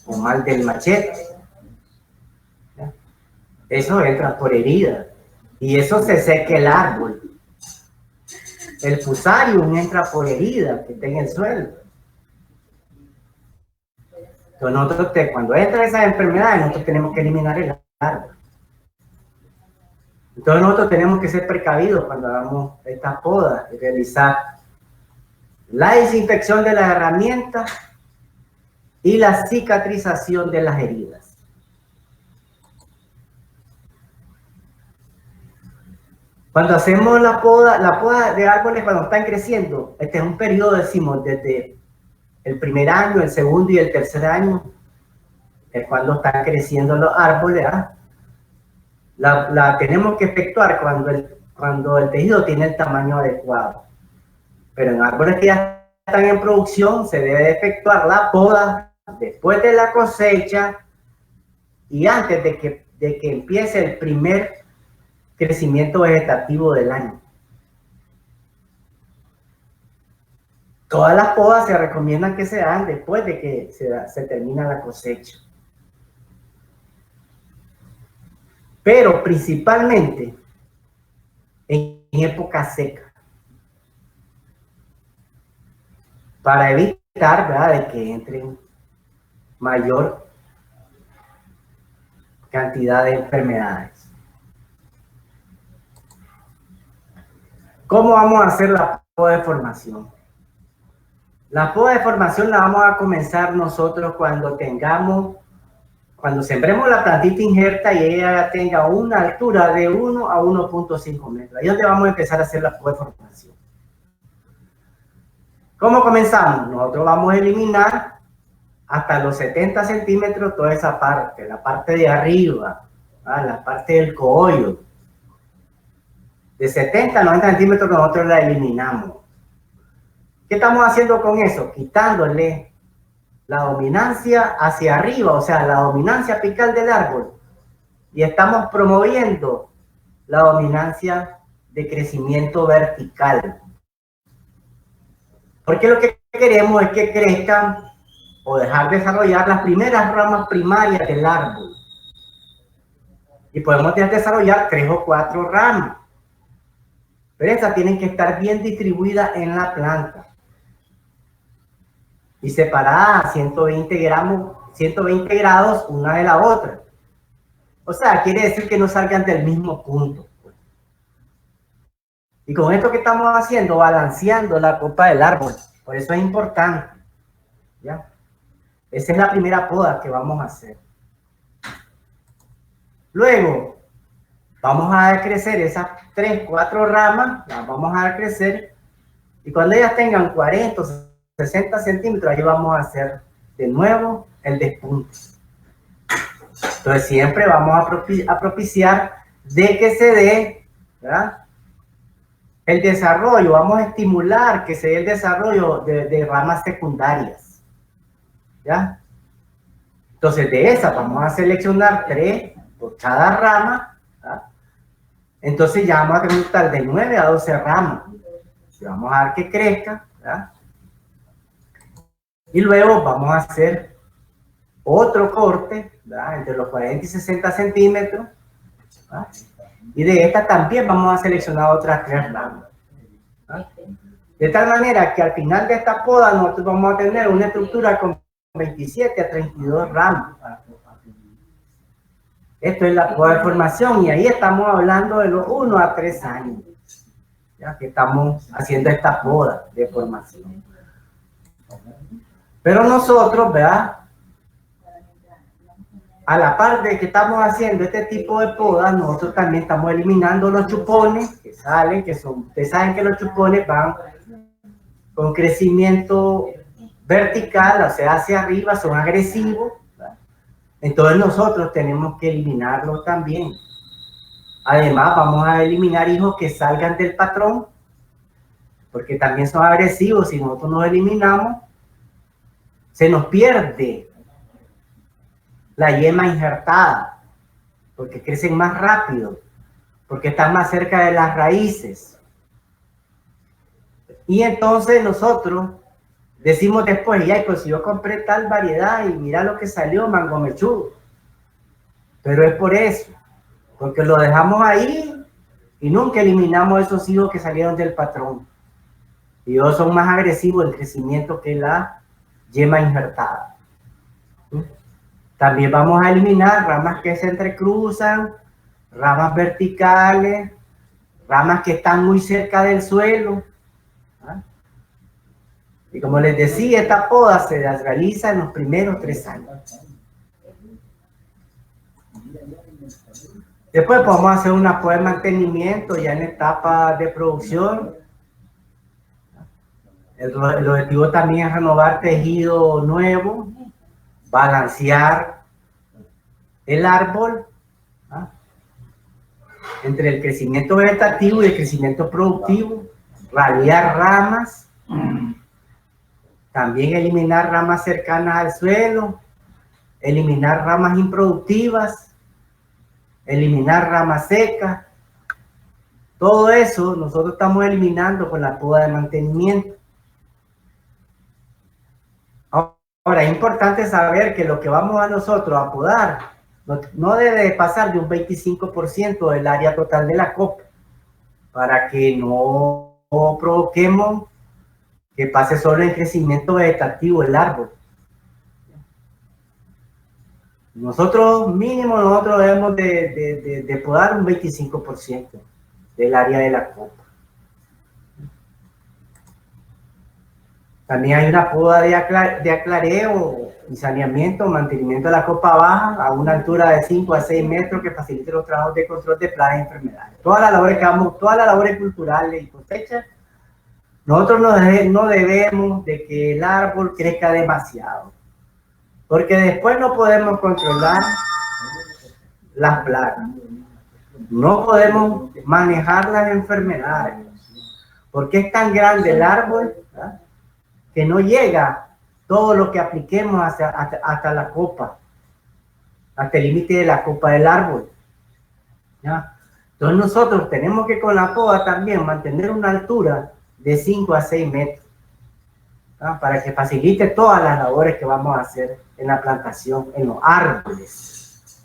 o mal del machete. Eso entra por heridas y eso se seca el árbol. El fusarium entra por heridas que está en el suelo. Entonces nosotros, cuando entran esas enfermedades, nosotros tenemos que eliminar el árbol. Entonces nosotros tenemos que ser precavidos cuando hagamos estas podas y realizar la desinfección de las herramientas y la cicatrización de las heridas. Cuando hacemos la poda de árboles cuando están creciendo, este es un periodo, decimos, desde el primer año, el segundo y el tercer año, es cuando están creciendo los árboles. La tenemos que efectuar cuando el tejido tiene el tamaño adecuado. Pero en árboles que ya están en producción, se debe efectuar la poda después de la cosecha y antes de que empiece el primer crecimiento vegetativo del año. Todas las podas se recomiendan que se hagan después de que se termina la cosecha. Pero principalmente en época seca. Para evitar, ¿verdad?, de que entren mayor cantidad de enfermedades. ¿Cómo vamos a hacer la poda de formación? La poda de formación la vamos a comenzar nosotros cuando sembremos la plantita injerta y ella tenga una altura de 1 a 1.5 metros. Ahí es donde vamos a empezar a hacer la poda de formación. ¿Cómo comenzamos? Nosotros vamos a eliminar hasta los 70 centímetros toda esa parte, la parte de arriba, la parte del cogollo. De 70 a 90 centímetros nosotros la eliminamos. ¿Qué estamos haciendo con eso? Quitándole la dominancia hacia arriba, o sea, la dominancia apical del árbol. Y estamos promoviendo la dominancia de crecimiento vertical. Porque lo que queremos es que crezcan o dejar desarrollar las primeras ramas primarias del árbol. Y podemos desarrollar 3 o 4 ramas. Pero estas tienen que estar bien distribuidas en la planta. Y separadas a 120 grados una de la otra. O sea, quiere decir que no salgan del mismo punto. Y con esto que estamos haciendo, balanceando la copa del árbol. Por eso es importante. ¿Ya? Esa es la primera poda que vamos a hacer. Luego, vamos a dar crecer esas 3, 4 ramas, las vamos a dar crecer. Y cuando ellas tengan 40 o 60 centímetros, ahí vamos a hacer de nuevo el despunte. Entonces siempre vamos a propiciar de que se dé, ¿verdad?, el desarrollo. Vamos a estimular que se dé el desarrollo de ramas secundarias. ¿Ya? Entonces de esas vamos a seleccionar 3 por cada rama. ¿Ya? Entonces ya vamos a tener un total de 9 a 12 ramas. Y vamos a dar que crezca. ¿Ya? Y luego vamos a hacer otro corte, ¿verdad?, entre los 40 y 60 centímetros. ¿Verdad? Y de esta también vamos a seleccionar otras 3 ramas. ¿Verdad? De tal manera que al final de esta poda nosotros vamos a tener una estructura con 27 a 32 ramas. Esto es la poda de formación y ahí estamos hablando de los 1 a 3 años, ya que estamos haciendo esta poda de formación. Pero nosotros, ¿verdad? A la par de que estamos haciendo este tipo de poda, nosotros también estamos eliminando los chupones que salen, que son, ustedes saben que los chupones van con crecimiento vertical, o sea, hacia arriba, son agresivos. Entonces nosotros tenemos que eliminarlos también. Además, vamos a eliminar hijos que salgan del patrón, porque también son agresivos. Si nosotros los eliminamos, se nos pierde la yema injertada, porque crecen más rápido, porque están más cerca de las raíces. Y entonces nosotros decimos después, ya, pues si yo compré tal variedad y mira lo que salió, mango mechudo. Pero es por eso, porque lo dejamos ahí y nunca eliminamos esos hijos que salieron del patrón. Y ellos son más agresivos en crecimiento que la yema injertada. También vamos a eliminar ramas que se entrecruzan, ramas verticales, ramas que están muy cerca del suelo. Y como les decía, esta poda se realiza en los primeros 3 años. Después podemos hacer una poda de mantenimiento ya en etapa de producción. El objetivo también es renovar tejido nuevo, balancear el árbol entre el crecimiento vegetativo y el crecimiento productivo, radiar ramas. También eliminar ramas cercanas al suelo, eliminar ramas improductivas, eliminar ramas secas. Todo eso nosotros estamos eliminando con la poda de mantenimiento. Ahora, es importante saber que lo que vamos a nosotros a podar no debe pasar de un 25% del área total de la copa, para que no provoquemos que pase solo el crecimiento vegetativo del árbol. Nosotros debemos de podar un 25% del área de la copa. También hay una poda de aclareo y saneamiento, mantenimiento de la copa baja a una altura de 5 a 6 metros que facilite los trabajos de control de plagas y enfermedades. Todas las labores culturales y cosechas. Nosotros no debemos de que el árbol crezca demasiado, porque después no podemos controlar las plagas, no podemos manejar las enfermedades, porque es tan grande el árbol, ¿verdad?, que no llega todo lo que apliquemos hasta la copa, hasta el límite de la copa del árbol, ¿ya? Entonces nosotros tenemos que con la poda también mantener una altura de 5 a 6 metros, ¿no?, para que facilite todas las labores que vamos a hacer en la plantación, en los árboles.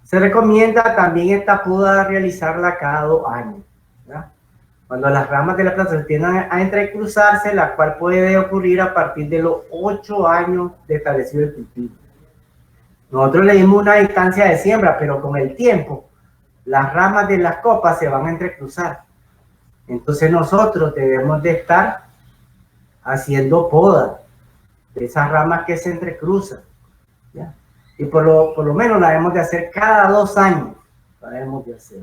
Se recomienda también esta poda realizarla cada 2 años, ¿no?, cuando las ramas de la planta se tiendan a entrecruzarse, la cual puede ocurrir a partir de los 8 años de establecido el cultivo. Nosotros le dimos una distancia de siembra, pero con el tiempo las ramas de las copas se van a entrecruzar. Entonces nosotros debemos de estar haciendo poda de esas ramas que se entrecruzan, ¿ya? Y por lo menos la debemos de hacer cada 2 años. La debemos de hacer.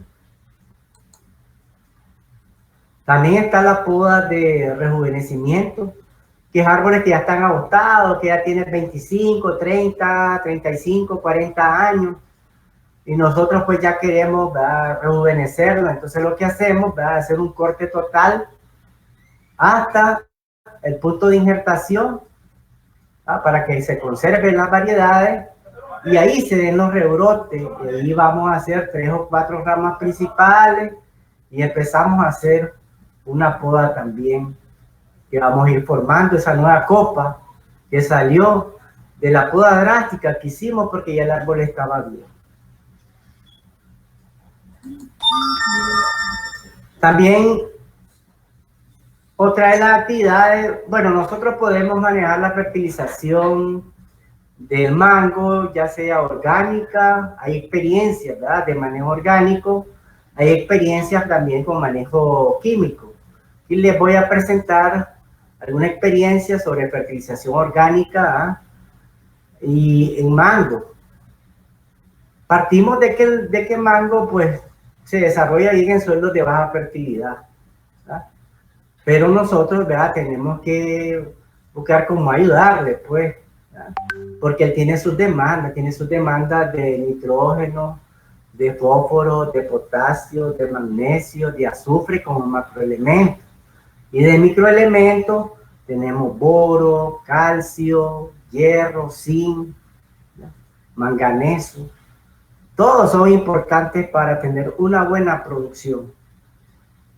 También está la poda de rejuvenecimiento, que es árboles que ya están agotados, que ya tienen 25, 30, 35, 40 años. Y nosotros pues ya queremos, ¿verdad?, rejuvenecerlo. Entonces lo que hacemos, ¿verdad?, es hacer un corte total hasta el punto de injertación, ¿verdad?, para que se conserven las variedades y ahí se den los rebrotes. Y ahí vamos a hacer 3 o 4 ramas principales y empezamos a hacer una poda también, que vamos a ir formando esa nueva copa que salió de la poda drástica que hicimos porque ya el árbol estaba bien. También otra de las actividades, bueno, nosotros podemos manejar la fertilización del mango, ya sea orgánica, hay experiencias, ¿verdad?, de manejo orgánico, hay experiencias también con manejo químico. Y les voy a presentar alguna experiencia sobre fertilización orgánica y en mango. Partimos de que el mango pues se desarrolla bien en suelos de baja fertilidad, ¿verdad? Pero nosotros, ¿verdad?, tenemos que buscar cómo ayudarle, pues, ¿verdad?, porque él tiene sus demandas de nitrógeno, de fósforo, de potasio, de magnesio, de azufre como macroelementos. Y de microelementos tenemos boro, calcio, hierro, zinc, ¿verdad?, manganeso. Todos son importantes para tener una buena producción,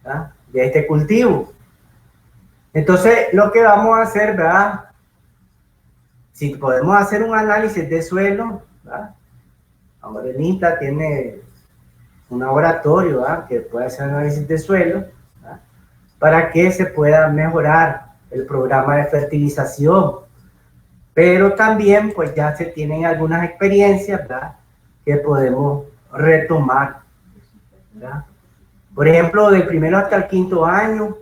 ¿verdad?, de este cultivo. Entonces, lo que vamos a hacer, ¿verdad?, si podemos hacer un análisis de suelo, ¿verdad? Ahora el INTA tiene un laboratorio, ¿verdad?, que puede hacer análisis de suelo, ¿verdad?, para que se pueda mejorar el programa de fertilización. Pero también, pues ya se tienen algunas experiencias, ¿verdad?, que podemos retomar, ¿verdad? Por ejemplo, del primero hasta el quinto año,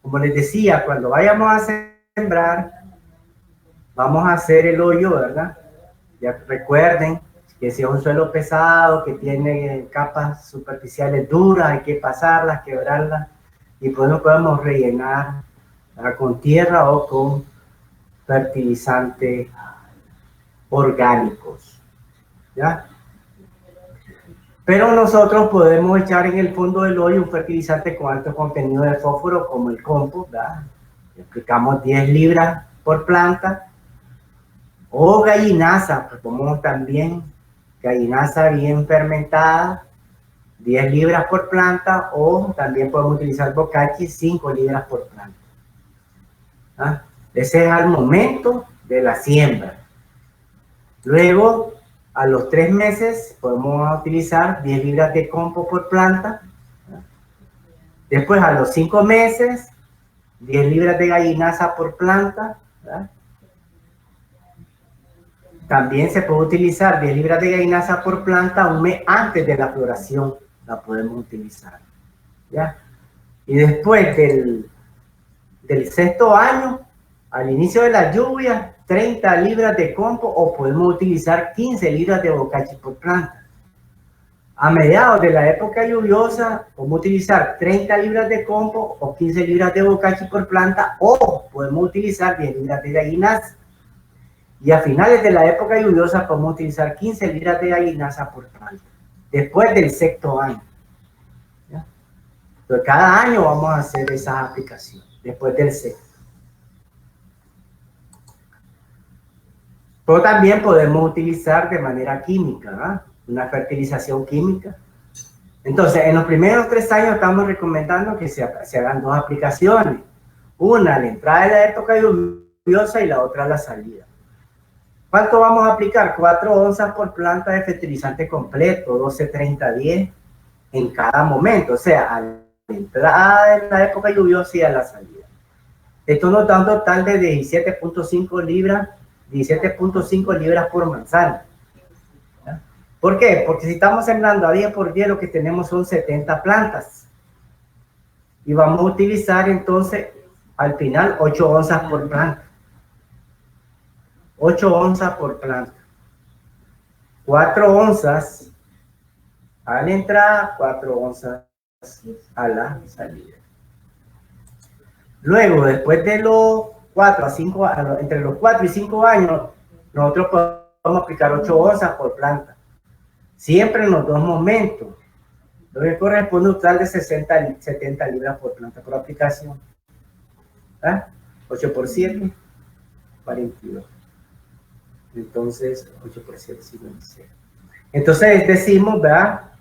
como les decía, cuando vayamos a sembrar, vamos a hacer el hoyo, ¿verdad? Ya recuerden que si es un suelo pesado, que tiene capas superficiales duras, hay que pasarlas, quebrarlas, y pues no podemos rellenar, ¿verdad?, con tierra o con fertilizantes orgánicos, ¿ya? Pero nosotros podemos echar en el fondo del hoyo un fertilizante con alto contenido de fósforo como el compost, ¿verdad? Aplicamos 10 libras por planta, o gallinaza, proponemos también gallinaza bien fermentada, 10 libras por planta, o también podemos utilizar bocachi, 5 libras por planta. ¿Ah? Ese es al momento de la siembra. Luego, a los 3 meses, podemos utilizar 10 libras de compost por planta. Después, a los 5 meses, 10 libras de gallinaza por planta, ¿verdad? También se puede utilizar 10 libras de gallinaza por planta un mes antes de la floración, la podemos utilizar, ¿ya? Y después del sexto año, al inicio de la lluvia, 30 libras de compost, o podemos utilizar 15 libras de bocachi por planta. A mediados de la época lluviosa, podemos utilizar 30 libras de compost o 15 libras de bocachi por planta, o podemos utilizar 10 libras de gallinaza. Y a finales de la época lluviosa podemos utilizar 15 libras de gallinaza por planta, después del sexto año, ¿ya? Entonces, cada año vamos a hacer esas aplicaciones, después del sexto. Pero también podemos utilizar de manera química, ¿verdad?, una fertilización química. Entonces, en los primeros 3 años estamos recomendando que se hagan 2 aplicaciones. Una a la entrada de la época lluviosa y la otra a la salida. ¿Cuánto vamos a aplicar? 4 onzas por planta de fertilizante completo, 12-30-10 en cada momento, o sea, a la entrada de la época lluviosa y a la salida. Esto nos da un total de 17.5 libras por manzana. ¿Ya? ¿Por qué? Porque si estamos sembrando a 10 por 10, lo que tenemos son 70 plantas. Y vamos a utilizar entonces al final 8 onzas por planta. 8 onzas por planta. 4 onzas a la entrada, 4 onzas a la salida. Luego, después de los 4 a 5, entre los 4 y 5 años, nosotros podemos aplicar 8 onzas por planta. Siempre en los 2 momentos. Lo que corresponde a un total de 70 libras por planta por aplicación. ¿Ah? 8 por 7, 42. Entonces, 8 por 7, 56. Entonces decimos, ¿verdad?,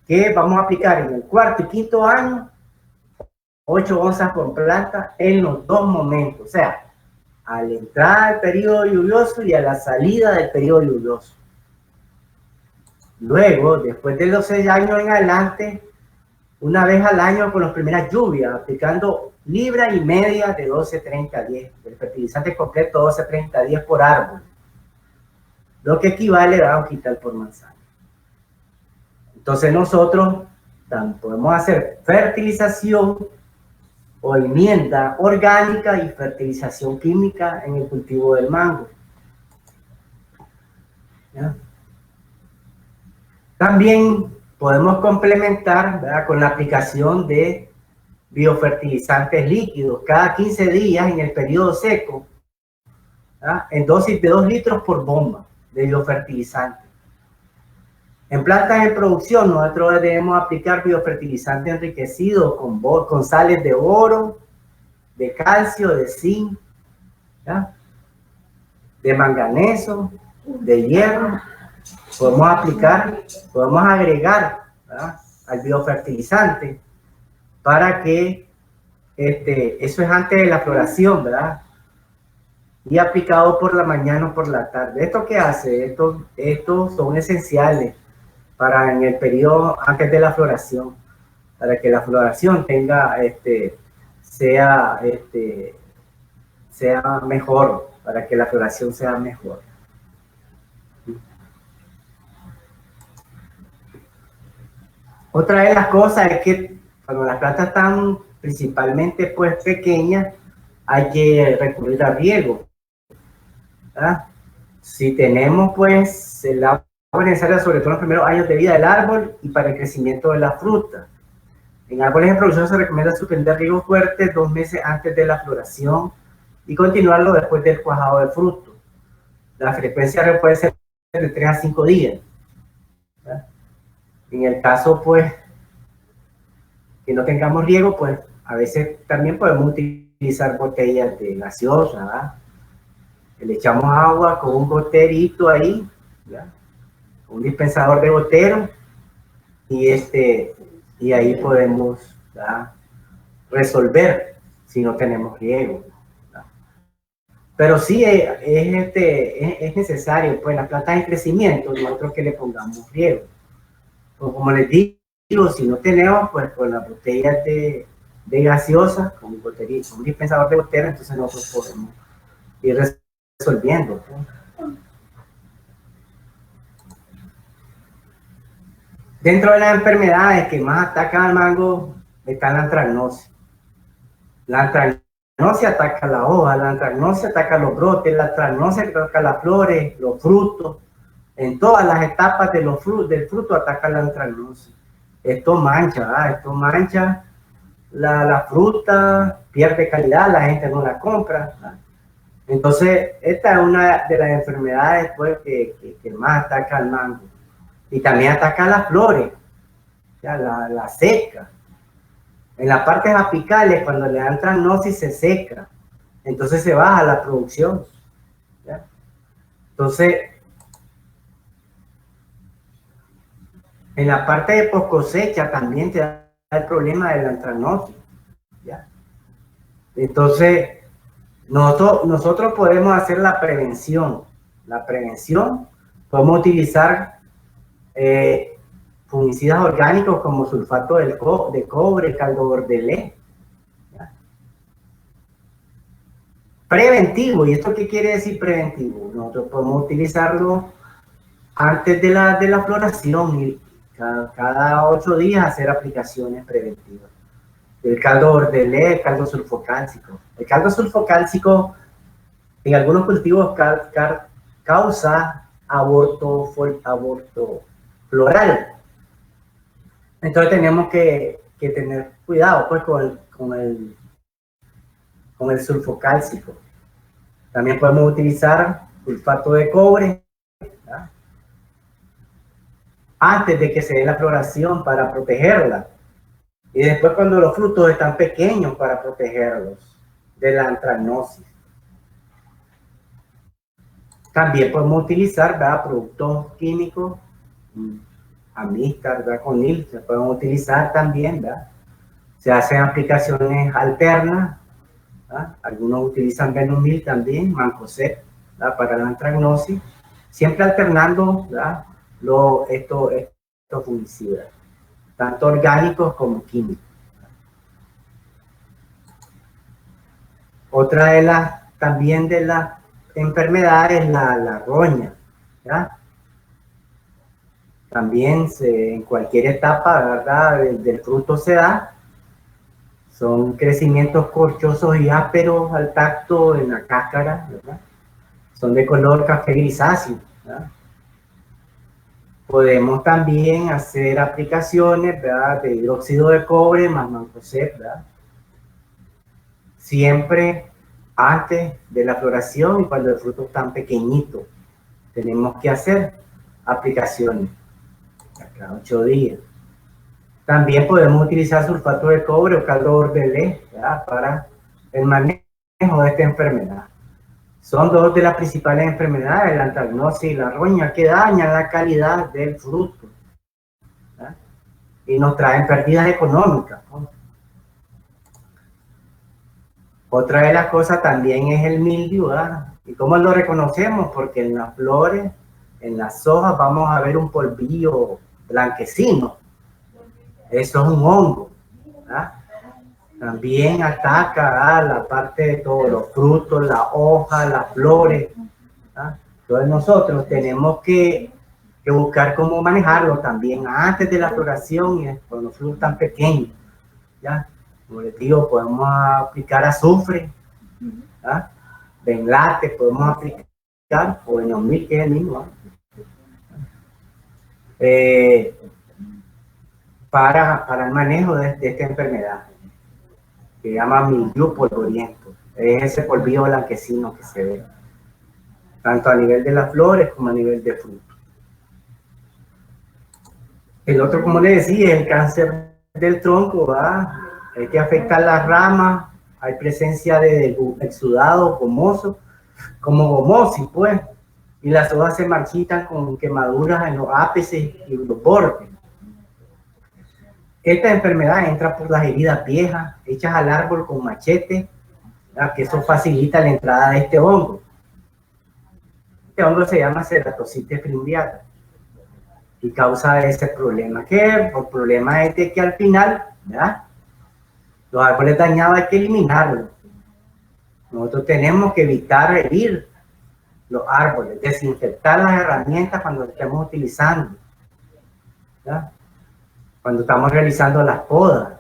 que vamos a aplicar en el cuarto y quinto año 8 onzas por planta en los 2 momentos. O sea, a la entrada del periodo lluvioso y a la salida del periodo lluvioso. Luego, después de los 6 años en adelante, una vez al año con las primeras lluvias, aplicando libra y media de 12-30-10, el fertilizante completo 12-30-10 por árbol, lo que equivale a un quintal por manzana. Entonces nosotros podemos hacer fertilización o enmienda orgánica y fertilización química en el cultivo del mango. ¿Ya? También podemos complementar, ¿verdad?, con la aplicación de biofertilizantes líquidos cada 15 días en el periodo seco, ¿verdad?, en dosis de 2 litros por bomba de biofertilizante. En plantas en producción, nosotros debemos aplicar biofertilizante enriquecido con sales de oro, de calcio, de zinc, ¿ya?, de manganeso, de hierro. Podemos agregar, ¿verdad?, al biofertilizante para que, eso es antes de la floración, ¿verdad?, y aplicado por la mañana o por la tarde. ¿Esto qué hace? Estos son esenciales para en el periodo antes de la floración, para que la floración tenga, sea mejor, para que la floración sea mejor. Otra de las cosas es que cuando las plantas están principalmente pues pequeñas, hay que recurrir a riego, ¿verdad? Si tenemos pues el agua necesaria, sobre todo en los primeros años de vida del árbol y para el crecimiento de la fruta. En árboles en producción se recomienda suspender riego fuerte 2 meses antes de la floración y continuarlo después del cuajado de fruto. La frecuencia puede ser de 3 a 5 días. ¿Verdad? En el caso, pues, que no tengamos riego, pues, a veces también podemos utilizar botellas de gaseosa, ¿verdad? Le echamos agua con un goterito ahí, ¿verdad?, un dispensador de gotero, y ahí podemos, ¿verdad?, resolver si no tenemos riego, ¿verdad? Pero sí es necesario, pues, en las plantas en crecimiento, nosotros que le pongamos riego. Pues, como les digo, si no tenemos, pues con las botellas de gaseosa, con un dispensador de gotero, entonces nosotros podemos ir resolviendo, ¿no? Dentro de las enfermedades que más atacan al mango está la antracnosis. La antracnosis ataca la hoja, la antracnosis ataca los brotes, la antracnosis ataca las flores, los frutos. En todas las etapas del fruto ataca la antracnosis. Esto mancha, ¿verdad? Esto mancha la fruta, pierde calidad, la gente no la compra, ¿verdad? Entonces, esta es una de las enfermedades, pues, que más ataca al mango. Y también ataca las flores, ya, la seca. En las partes apicales, cuando le dan antracnosis, se seca. Entonces se baja la producción, ¿ya? Entonces, en la parte de post cosecha también te da el problema de la antracnosis, ¿ya? Entonces, nosotros podemos hacer la prevención. La prevención, podemos utilizar fungicidas orgánicos como sulfato de cobre, caldo bordelé. ¿Ya? Preventivo, ¿y esto qué quiere decir preventivo? Nosotros podemos utilizarlo antes de la floración y cada 8 días hacer aplicaciones preventivas. El caldo bordelé, el caldo sulfocálcico. El caldo sulfocálcico en algunos cultivos causa aborto floral. Entonces tenemos que tener cuidado, pues, con el sulfocálcico. También podemos utilizar sulfato de cobre, ¿verdad?, antes de que se dé la floración para protegerla. Y después cuando los frutos están pequeños para protegerlos de la antracnosis. También podemos utilizar, ¿verdad?, productos químicos, Amíscar, Draconil, se pueden utilizar también, ¿verdad? Se hacen aplicaciones alternas, ¿verdad? Algunos utilizan Venomil también, Mancozeb, ¿verdad?, para la antracnosis, siempre alternando, ¿verdad?, estos fungicidas. tanto orgánicos como químicos. Otra de las, también de las enfermedades es la roña, ¿ya? También en cualquier etapa, ¿verdad?, del fruto se da. Son crecimientos corchosos y ásperos al tacto en la cáscara, ¿verdad? Son de color café grisáceo, ¿verdad? Podemos también hacer aplicaciones, ¿verdad?, de hidróxido de cobre más mancozeb, ¿verdad?, siempre antes de la floración y cuando el fruto es tan pequeñito. Tenemos que hacer aplicaciones cada 8 días. También podemos utilizar sulfato de cobre o caldo bordelé, ¿verdad?, para el manejo de esta enfermedad. Son dos de las principales enfermedades, la antagnosis y la roña, que dañan la calidad del fruto, ¿verdad?, y nos traen pérdidas económicas, ¿no? Otra de las cosas también es el mildiu, ¿verdad? ¿Y cómo lo reconocemos? Porque en las flores, en las hojas, vamos a ver un polvillo blanquecino. Eso es un hongo, ¿verdad? También ataca a la parte de todos los frutos, la hoja, las flores, ¿verdad? Entonces nosotros tenemos que buscar cómo manejarlo también antes de la floración y con los frutos tan pequeños, ¿ya? Como les digo, podemos aplicar azufre, ¿verdad?, benlate, podemos aplicar, o enomil, que es el mismo, para el manejo de esta enfermedad, que se llama mildiu polvoriento. Es ese polvillo blanquecino que se ve, tanto a nivel de las flores como a nivel de fruto. El otro, como les decía, es el cáncer del tronco, ¿verdad?, que afecta a las ramas. Hay presencia de exudado gomoso, como gomosis, pues, y las hojas se marchitan con quemaduras en los ápices y los bordes. Esta enfermedad entra por las heridas viejas hechas al árbol con machete, ¿verdad?, que eso facilita la entrada de este hongo. Este hongo se llama Ceratocites fimbriata y causa ese problema. ¿Qué? El problema es de que al final, ¿verdad?, los árboles dañados hay que eliminarlos. Nosotros tenemos que evitar herir los árboles, desinfectar las herramientas cuando estemos utilizando, ¿verdad?, cuando estamos realizando las podas,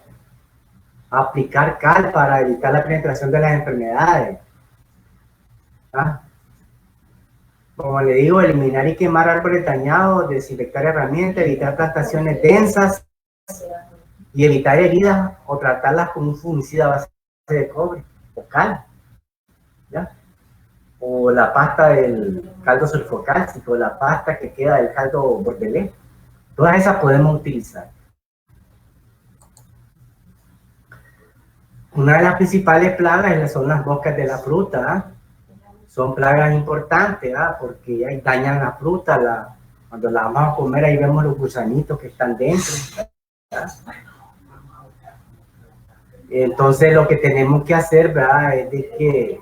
aplicar cal para evitar la penetración de las enfermedades, ¿verdad? Como le digo, eliminar y quemar árboles dañados, desinfectar herramientas, evitar plantaciones densas y evitar heridas o tratarlas con un fungicida a base de cobre o cal, ¿ya?, o la pasta del caldo sulfocálcico, la pasta que queda del caldo bordelé. Todas esas podemos utilizar. Una de las principales plagas son las moscas de la fruta, ¿eh? Son plagas importantes, ¿eh?, porque dañan la fruta. Cuando la vamos a comer, ahí vemos los gusanitos que están dentro, ¿verdad? Entonces lo que tenemos que hacer, ¿verdad?, es de que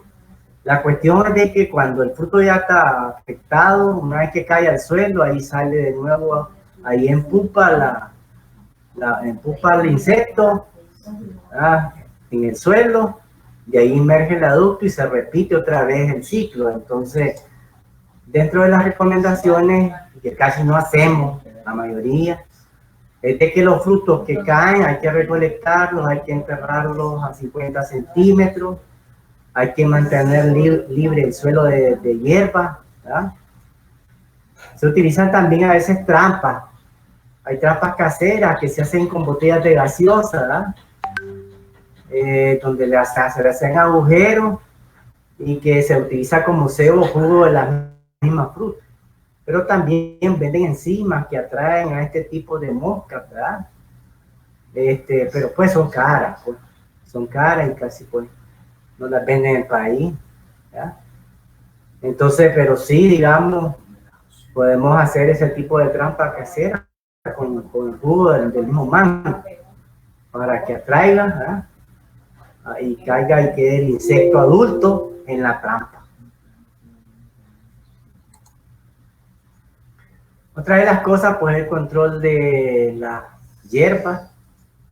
la cuestión es de que cuando el fruto ya está afectado, una vez que cae al suelo, ahí sale de nuevo, ahí empupa empupa el insecto, ¿verdad?, en el suelo, de ahí emerge el adulto y se repite otra vez el ciclo. Entonces, dentro de las recomendaciones, que casi no hacemos, la mayoría, es de que los frutos que caen hay que recolectarlos, hay que enterrarlos a 50 centímetros, hay que mantener libre el suelo de hierba, ¿verdad? Se utilizan también a veces trampas. Hay trampas caseras que se hacen con botellas de gaseosa, ¿verdad?, donde se le hacen agujeros y que se utiliza como cebo o jugo de la misma fruta. Pero también venden enzimas que atraen a este tipo de moscas, ¿verdad? Pero pues son caras, pues. Son caras y casi pues no las venden en el país, ¿verdad? Entonces, pero sí, digamos, podemos hacer ese tipo de trampa casera con el jugo del mismo mango para que atraiga, ¿verdad?, y caiga y quede el insecto adulto en la trampa. Otra de las cosas, pues, el control de hierbas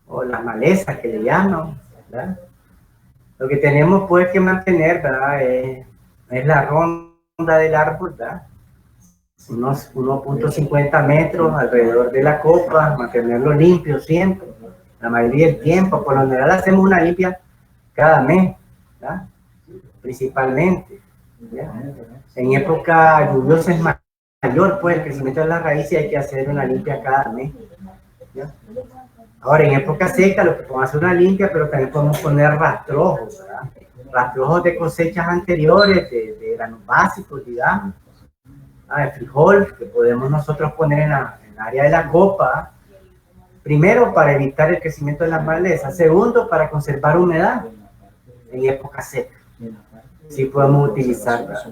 o las malezas que le llaman, ¿verdad? Lo que tenemos pues que mantener, ¿verdad? Es la ronda del árbol, ¿verdad? Unos 1.50 metros alrededor de la copa, mantenerlo limpio siempre, la mayoría del tiempo. Por lo general hacemos una limpia cada mes, ¿verdad? Principalmente, ¿ya? En época lluviosa es mayor, pues el crecimiento de las raíces, hay que hacer una limpia cada mes, ¿ya? Ahora, en época seca, lo que podemos hacer una limpia, pero también podemos poner rastrojos, ¿verdad? Rastrojos de cosechas anteriores, de granos básicos, digamos, de frijol, que podemos nosotros poner en el área de la copa. Primero, para evitar el crecimiento de las malezas. Segundo, para conservar humedad en época seca. Sí podemos utilizar, ¿verdad?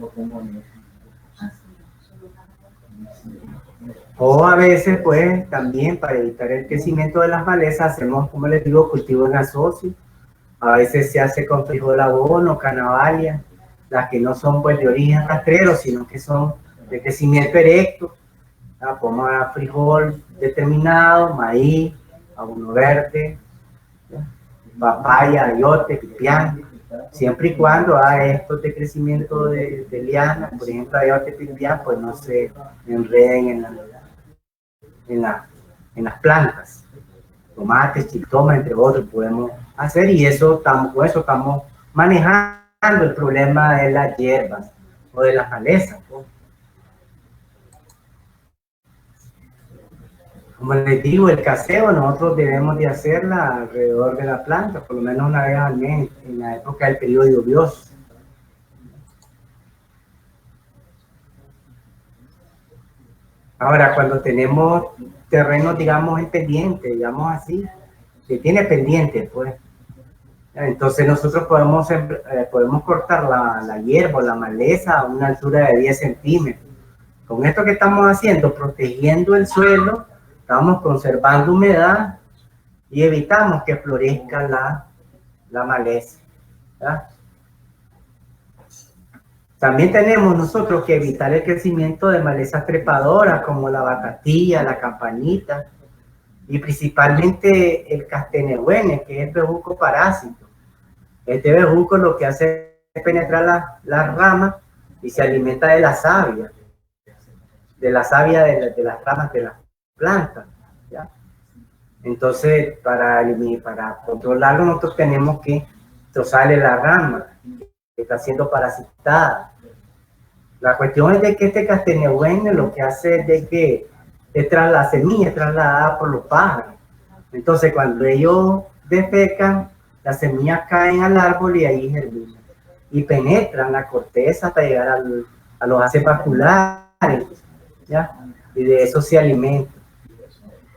O a veces, pues, también para evitar el crecimiento de las malezas, hacemos, como les digo, cultivo en asocio. A veces se hace con frijol abono, canavalia, las que no son, pues, de origen rastrero, sino que son de crecimiento erecto. Podemos dar frijol determinado, maíz, abono verde, ¿ya? Papaya, ayote, pipián, siempre y cuando estos de crecimiento de liana, por ejemplo, ayote, pipián, pues no se enreden en las plantas. Tomates, chiltoma, entre otros, podemos hacer, y eso con eso estamos manejando el problema de las hierbas o de las malezas, pues. Como les digo, el caseo nosotros debemos de hacerla alrededor de la planta, por lo menos una vez al mes, en la época del periodo lluvioso. Ahora, cuando tenemos terrenos, digamos, en pendiente, digamos así, que tiene pendiente, pues, entonces nosotros podemos cortar la hierba o la maleza a una altura de 10 centímetros. Con esto que estamos haciendo, protegiendo el suelo, estamos conservando humedad y evitamos que florezca la maleza, ¿verdad? También tenemos nosotros que evitar el crecimiento de malezas trepadoras como la batatilla, la campanita y principalmente el castanehuene, que es el bejuco parásito. Este bejuco lo que hace es penetrar las ramas y se alimenta de la savia de las ramas de las plantas, ¿ya? Entonces, para controlarlo, nosotros tenemos que trozarle la rama que está siendo parasitada. La cuestión es de que este castanehuene lo que hace es de que la semilla es trasladada por los pájaros. Entonces, cuando ellos defecan, las semillas caen al árbol y ahí germinan. Y penetran la corteza hasta llegar a los haces vasculares, ¿ya? Y de eso se alimenta.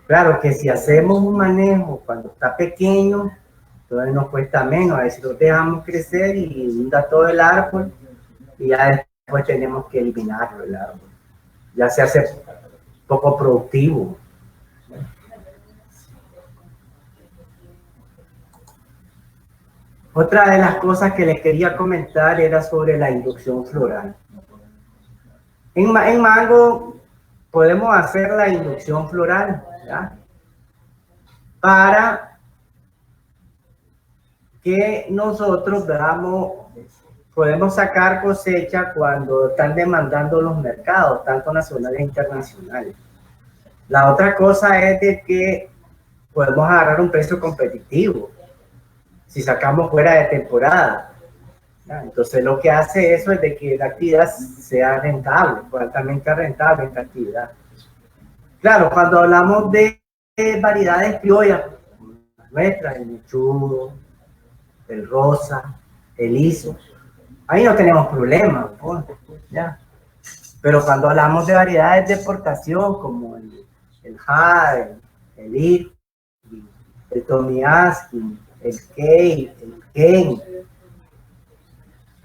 Claro que si hacemos un manejo cuando está pequeño, entonces nos cuesta menos. A veces lo dejamos crecer y inunda todo el árbol y ya después tenemos que eliminarlo el árbol. Ya se hace poco productivo. Otra de las cosas que les quería comentar era sobre la inducción floral. En mango podemos hacer la inducción floral, ¿ya? Para que nosotros podemos sacar cosecha cuando están demandando los mercados, tanto nacionales e internacionales. La otra cosa es de que podemos agarrar un precio competitivo si sacamos fuera de temporada. Entonces lo que hace eso es de que la actividad sea rentable, altamente rentable esta actividad. Claro, cuando hablamos de variedades criollas, nuestras, el mechudo, el rosa, el liso, ahí no tenemos problemas, pues, ¿ya? Pero cuando hablamos de variedades de exportación como el jade, el ir, el tomiaski, el kei, el ken,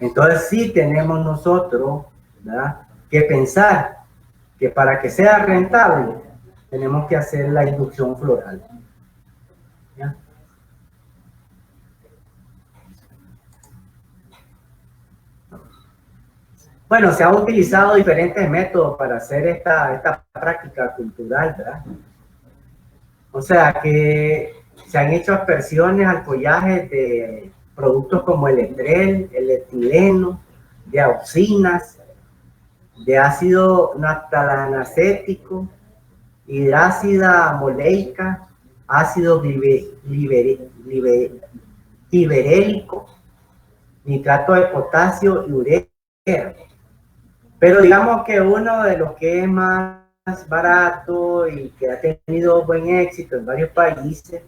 entonces sí tenemos nosotros, ¿verdad?, que pensar que para que sea rentable tenemos que hacer la inducción floral, ¿ya? Bueno, se han utilizado diferentes métodos para hacer esta práctica cultural, ¿verdad? sea que se han hecho aspersiones al follaje de productos como el etrel, el etileno, de auxinas, de ácido naftalanacético, hidrácida moleica, ácido tiberélico, nitrato de potasio y urea. Pero digamos que uno de los que es más barato y que ha tenido buen éxito en varios países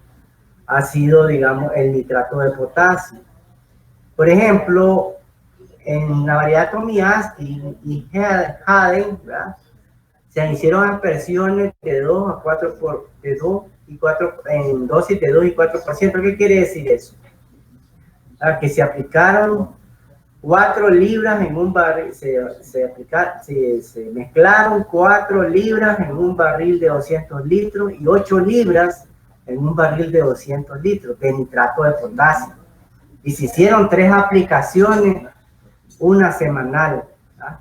ha sido, digamos, el nitrato de potasio. Por ejemplo, en la variedad Tomiaski y Haden, ¿verdad?, se hicieron aspersiones de 2 a 4 de 2 y 4 en dosis de 2 y 4%. ¿Qué quiere decir eso? Que se aplicaron 4 libras en un barril, se mezclaron 4 libras en un barril de 200 litros y 8 libras en un barril de 200 litros de nitrato de potasio. Y se hicieron 3 aplicaciones, una semanal. ¿Ah?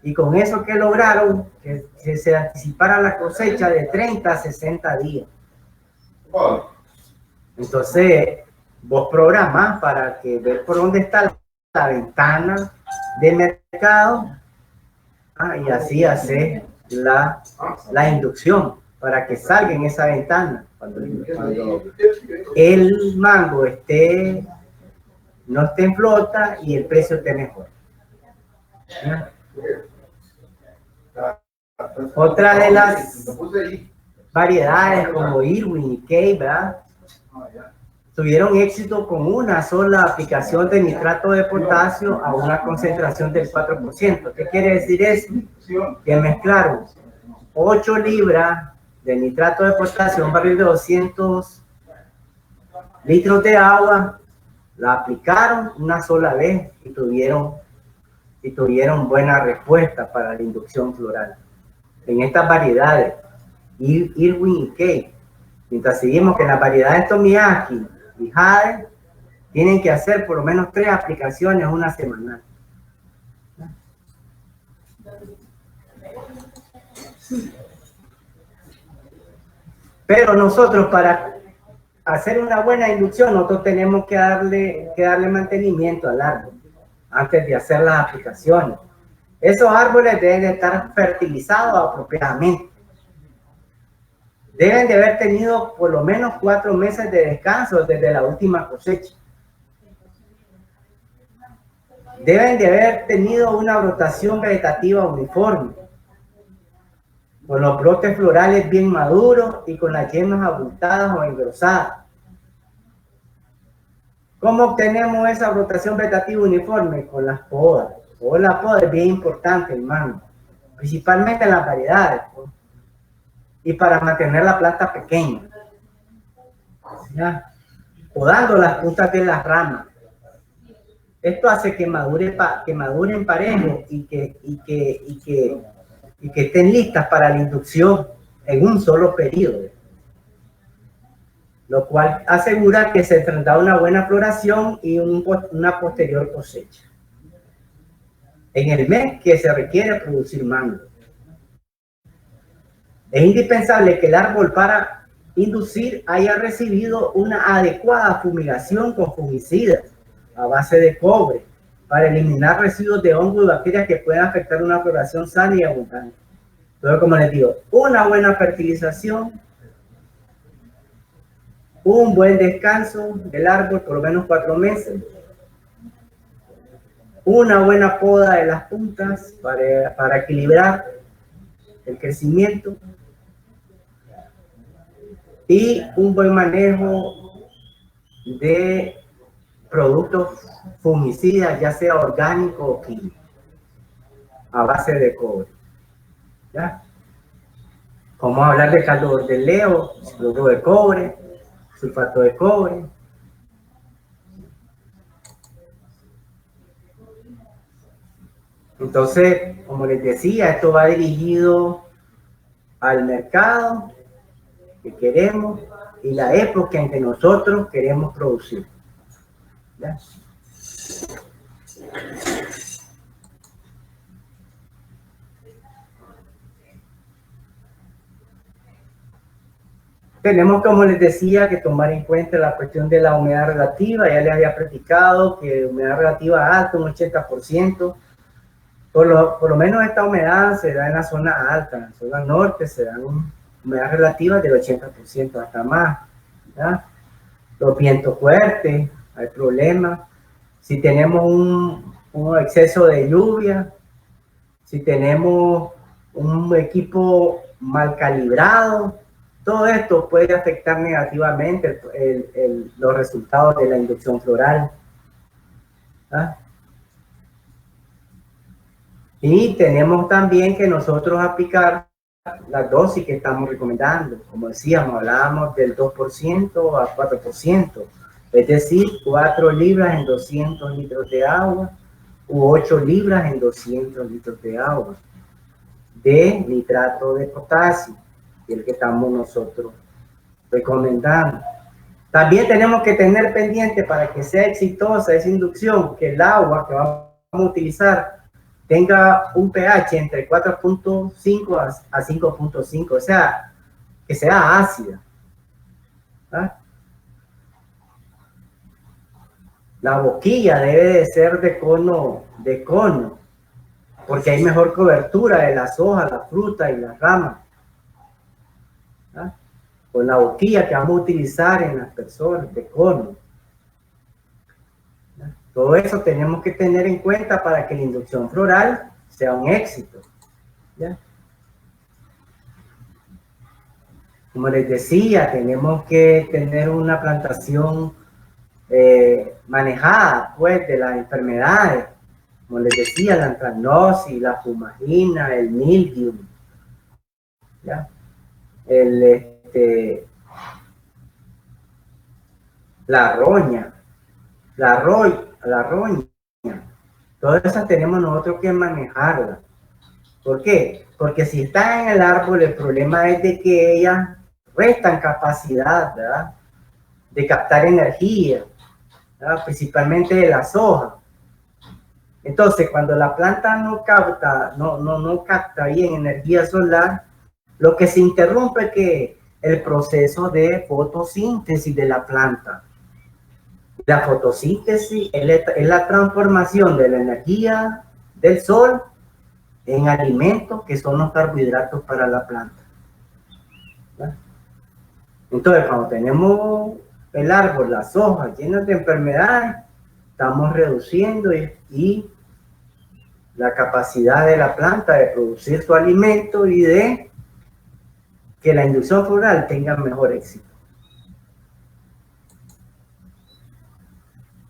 Y con eso que lograron, que se anticipara la cosecha de 30 a 60 días. Entonces, vos programás para que ver por dónde está la ventana de mercado, y así hacer la inducción para que salga en esa ventana. Cuando el mango no esté en flota y el precio esté mejor. ¿Ya? Otra de las variedades como Irwin y Kay, ¿verdad?, tuvieron éxito con una sola aplicación de nitrato de potasio a una concentración del 4%. ¿Qué quiere decir eso? Que mezclaron 8 libras de nitrato de potasio en un barril de 200 litros de agua, la aplicaron una sola vez y tuvieron buena respuesta para la inducción floral. En estas variedades, Irwin y Kay, mientras seguimos que en las variedades Tomiaski y Jade tienen que hacer por lo menos 3 aplicaciones una semana. Pero nosotros, para hacer una buena inducción, nosotros tenemos que darle mantenimiento al árbol antes de hacer las aplicaciones. Esos árboles deben de estar fertilizados apropiadamente. Deben de haber tenido por lo menos 4 meses de descanso desde la última cosecha. Deben de haber tenido una brotación vegetativa uniforme, con los brotes florales bien maduros y con las yemas abultadas o engrosadas. ¿Cómo obtenemos esa brotación vegetativa uniforme? Con las podas. La poda es bien importante, hermano, principalmente en las variedades, pues, y para mantener la planta pequeña. ¿Ya? Podando las puntas de las ramas. Esto hace que maduren parejos y que estén listas para la inducción en un solo periodo, lo cual asegura que se tendrá una buena floración y una posterior cosecha en el mes que se requiere producir mango. Es indispensable que el árbol, para inducir, haya recibido una adecuada fumigación con fungicidas a base de cobre para eliminar residuos de hongo y bacterias que puedan afectar una floración sana y abundante. Entonces, como les digo, una buena fertilización, un buen descanso del árbol, por lo menos 4 meses, una buena poda de las puntas para equilibrar el crecimiento y un buen manejo de productos fungicidas, ya sea orgánico o químico, a base de cobre. ¿Ya? Vamos a hablar de caldo de leo, cloruro de cobre, sulfato de cobre. Entonces, como les decía, esto va dirigido al mercado que queremos y la época en que nosotros queremos producir. ¿Ya? tenemos, como les decía, que tomar en cuenta la cuestión de la humedad relativa. Ya les había platicado que humedad relativa alta, un 80%. Por lo menos esta humedad se da en la zona alta, en la zona norte se dan humedad relativa del 80% hasta más. ¿Ya? Los vientos fuertes, hay problemas. Si tenemos un exceso de lluvia, si tenemos un equipo mal calibrado, todo esto puede afectar negativamente los resultados de la inducción floral. ¿Ah? Y tenemos también que nosotros aplicar la dosis que estamos recomendando. Como decíamos, hablábamos del 2% a 4%, es decir, 4 libras en 200 litros de agua u 8 libras en 200 litros de agua de nitrato de potasio, el que estamos nosotros recomendando. También tenemos que tener pendiente para que sea exitosa esa inducción, que el agua que vamos a utilizar tenga un pH entre 4.5 a 5.5, o sea, que sea ácida. ¿Ah? La boquilla debe de ser de cono, porque hay mejor cobertura de las hojas, la fruta y las ramas. ¿Ah? Con la boquilla que vamos a utilizar en las personas de cono. ¿Ah? Todo eso tenemos que tener en cuenta para que la inducción floral sea un éxito. ¿Ya? Como les decía, tenemos que tener una plantación manejada pues de las enfermedades. Como les decía, la anthracnosis, la fumagina, el mildium, ¿ya? La roña, la roña. Todas esas tenemos nosotros que manejarlas. ¿Por qué? Porque si están en el árbol, el problema es de que ellas restan capacidad, ¿verdad?, de captar energía, ¿verdad?, principalmente de las hojas. Entonces, cuando la planta no capta bien energía solar, lo que se interrumpe es que el proceso de fotosíntesis de la planta. La fotosíntesis es la transformación de la energía del sol en alimentos que son los carbohidratos para la planta. ¿Verdad? Entonces, cuando tenemos el árbol, las hojas llenas de enfermedades, estamos reduciendo y la capacidad de la planta de producir su alimento y de que la inducción floral tenga mejor éxito.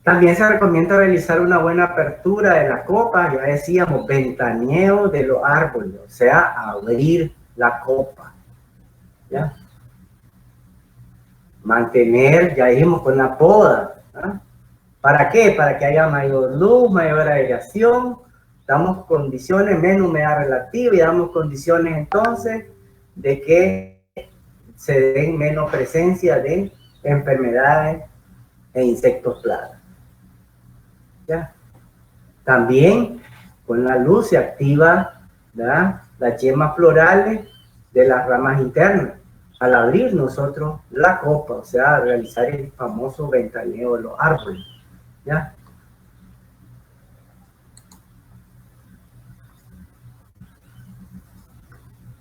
También se recomienda realizar una buena apertura de la copa, ya decíamos, ventaneo de los árboles, o sea, abrir la copa, ¿ya? Mantener, ya dijimos, con la poda, ¿ah? ¿Para qué? Para que haya mayor luz, mayor aireación, damos condiciones, menos humedad relativa y damos condiciones entonces de que se den menos presencia de enfermedades e insectos plagas. ¿Ya? También con la luz se activa, ¿verdad?, las yemas florales de las ramas internas al abrir nosotros la copa, o sea, realizar el famoso ventaneo de los árboles. ¿Ya?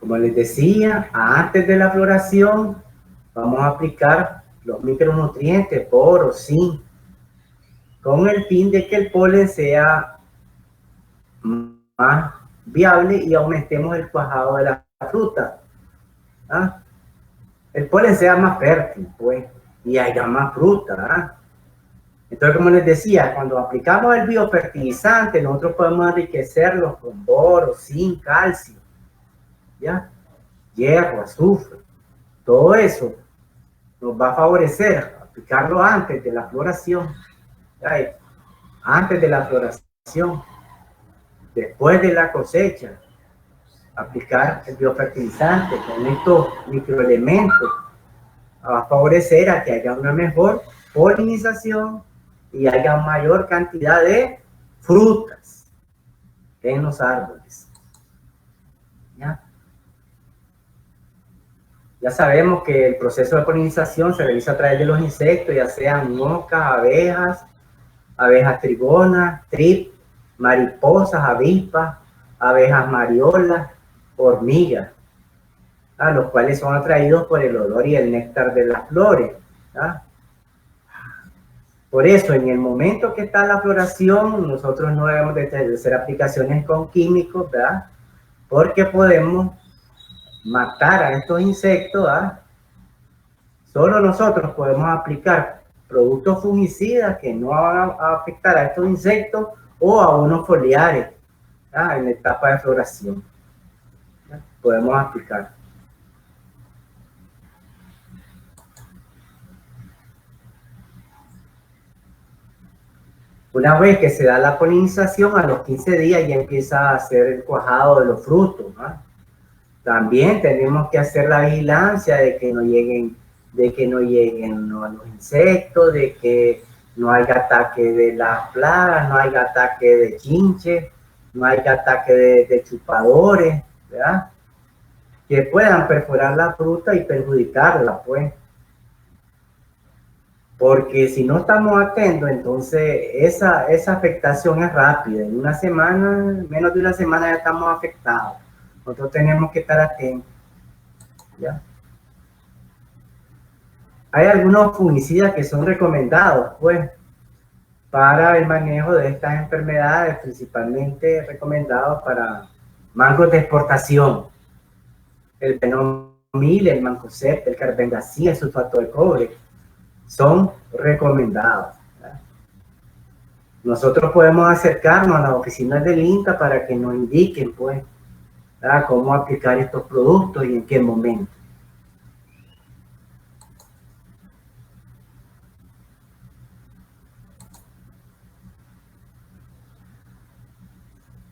Como les decía, antes de la floración vamos a aplicar los micronutrientes, boro, zinc, con el fin de que el polen sea más viable y aumentemos el cuajado de la fruta. ¿Ah? El polen sea más fértil, pues, y haya más fruta. ¿Ah? Entonces, como les decía, cuando aplicamos el biofertilizante, nosotros podemos enriquecerlos con boro, zinc, calcio, ¿ya?, hierro, azufre. Todo eso nos va a favorecer aplicarlo antes de la floración. ¿Ya? Antes de la floración, después de la cosecha, aplicar el biofertilizante con estos microelementos va a favorecer a que haya una mejor polinización y haya mayor cantidad de frutas en los árboles. ¿Ya? Ya sabemos que el proceso de polinización se realiza a través de los insectos, ya sean moscas, abejas trigonas, trip, mariposas, avispas, abejas mariolas, hormigas, los cuales son atraídos por el olor y el néctar de las flores. ¿Ah? Por eso, en el momento que está la floración, nosotros no debemos de hacer aplicaciones con químicos, ¿verdad? Porque podemos matar a estos insectos, ¿verdad? Solo nosotros podemos aplicar productos fungicidas que no van a afectar a estos insectos o a unos foliares, ¿verdad? En la etapa de floración, ¿verdad? Podemos aplicar. Una vez que se da la polinización, a los 15 días ya empieza a hacer el cuajado de los frutos, ¿no? También tenemos que hacer la vigilancia de que no lleguen los insectos, de que no haya ataque de las plagas, no haya ataque de chinches, no haya ataque de chupadores, ¿verdad? Que puedan perforar la fruta y perjudicarla, pues. Porque si no estamos atentos, entonces esa afectación es rápida. En una semana, menos de una semana ya estamos afectados. Nosotros tenemos que estar atentos. ¿Ya? Hay algunos fungicidas que son recomendados, pues, para el manejo de estas enfermedades, principalmente recomendados para mangos de exportación. El Benomil, el Mancozeb, el Carbendazim, el sulfato de cobre, son recomendados, ¿verdad? Nosotros podemos acercarnos a las oficinas del INTA para que nos indiquen, pues, ¿verdad?, cómo aplicar estos productos y en qué momento.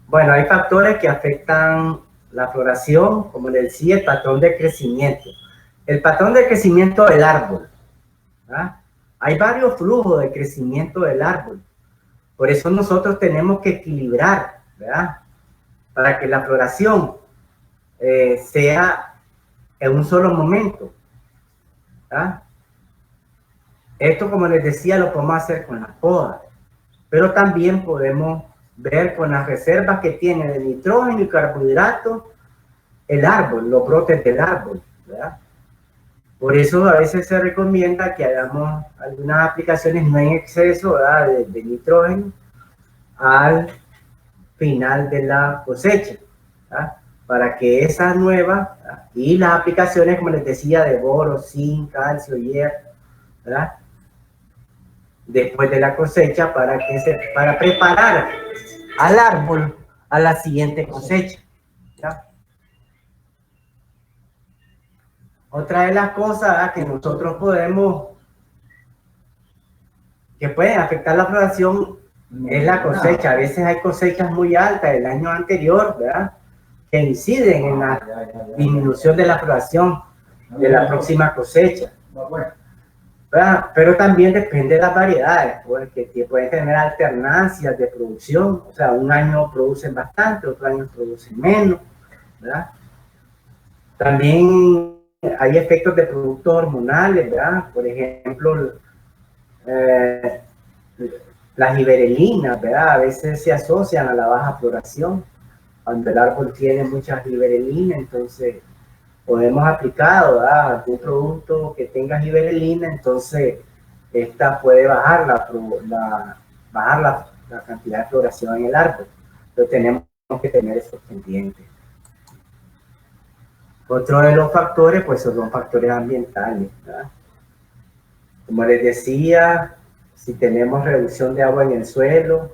Bueno, hay factores que afectan la floración, como les decía, el patrón de crecimiento. El patrón de crecimiento del árbol, ¿verdad? Hay varios flujos de crecimiento del árbol. Por eso nosotros tenemos que equilibrar, ¿verdad?, para que la floración sea en un solo momento, ¿verdad? Esto, como les decía, lo podemos hacer con las podas, pero también podemos ver con las reservas que tiene de nitrógeno y carbohidratos el árbol, los brotes del árbol, ¿verdad? Por eso a veces se recomienda que hagamos algunas aplicaciones no en exceso, ¿verdad?, de nitrógeno al final de la cosecha, ¿verdad?, para que esas nuevas, ¿verdad?, y las aplicaciones, como les decía, de boro, zinc, calcio, hierro, ¿verdad?, después de la cosecha para preparar al árbol a la siguiente cosecha, ¿verdad? Otra de las cosas, ¿verdad?, que nosotros que pueden afectar la floración es la cosecha. A veces hay cosechas muy altas del año anterior, ¿verdad?, que inciden en la disminución de la floración de la próxima cosecha, ¿verdad? Pero también depende de las variedades, porque pueden tener alternancias de producción. O sea, un año producen bastante, otro año producen menos, ¿verdad? También hay efectos de productos hormonales, ¿verdad? Por ejemplo, las giberelinas, ¿verdad?, a veces se asocian a la baja floración. Cuando el árbol tiene mucha giberelina, entonces podemos aplicar, ¿verdad?, algún producto que tenga giberelina, entonces esta puede bajar la cantidad de floración en el árbol. Pero tenemos que tener eso pendiente. Otro de los factores, pues, son factores ambientales, ¿verdad? Como les decía, si tenemos reducción de agua en el suelo,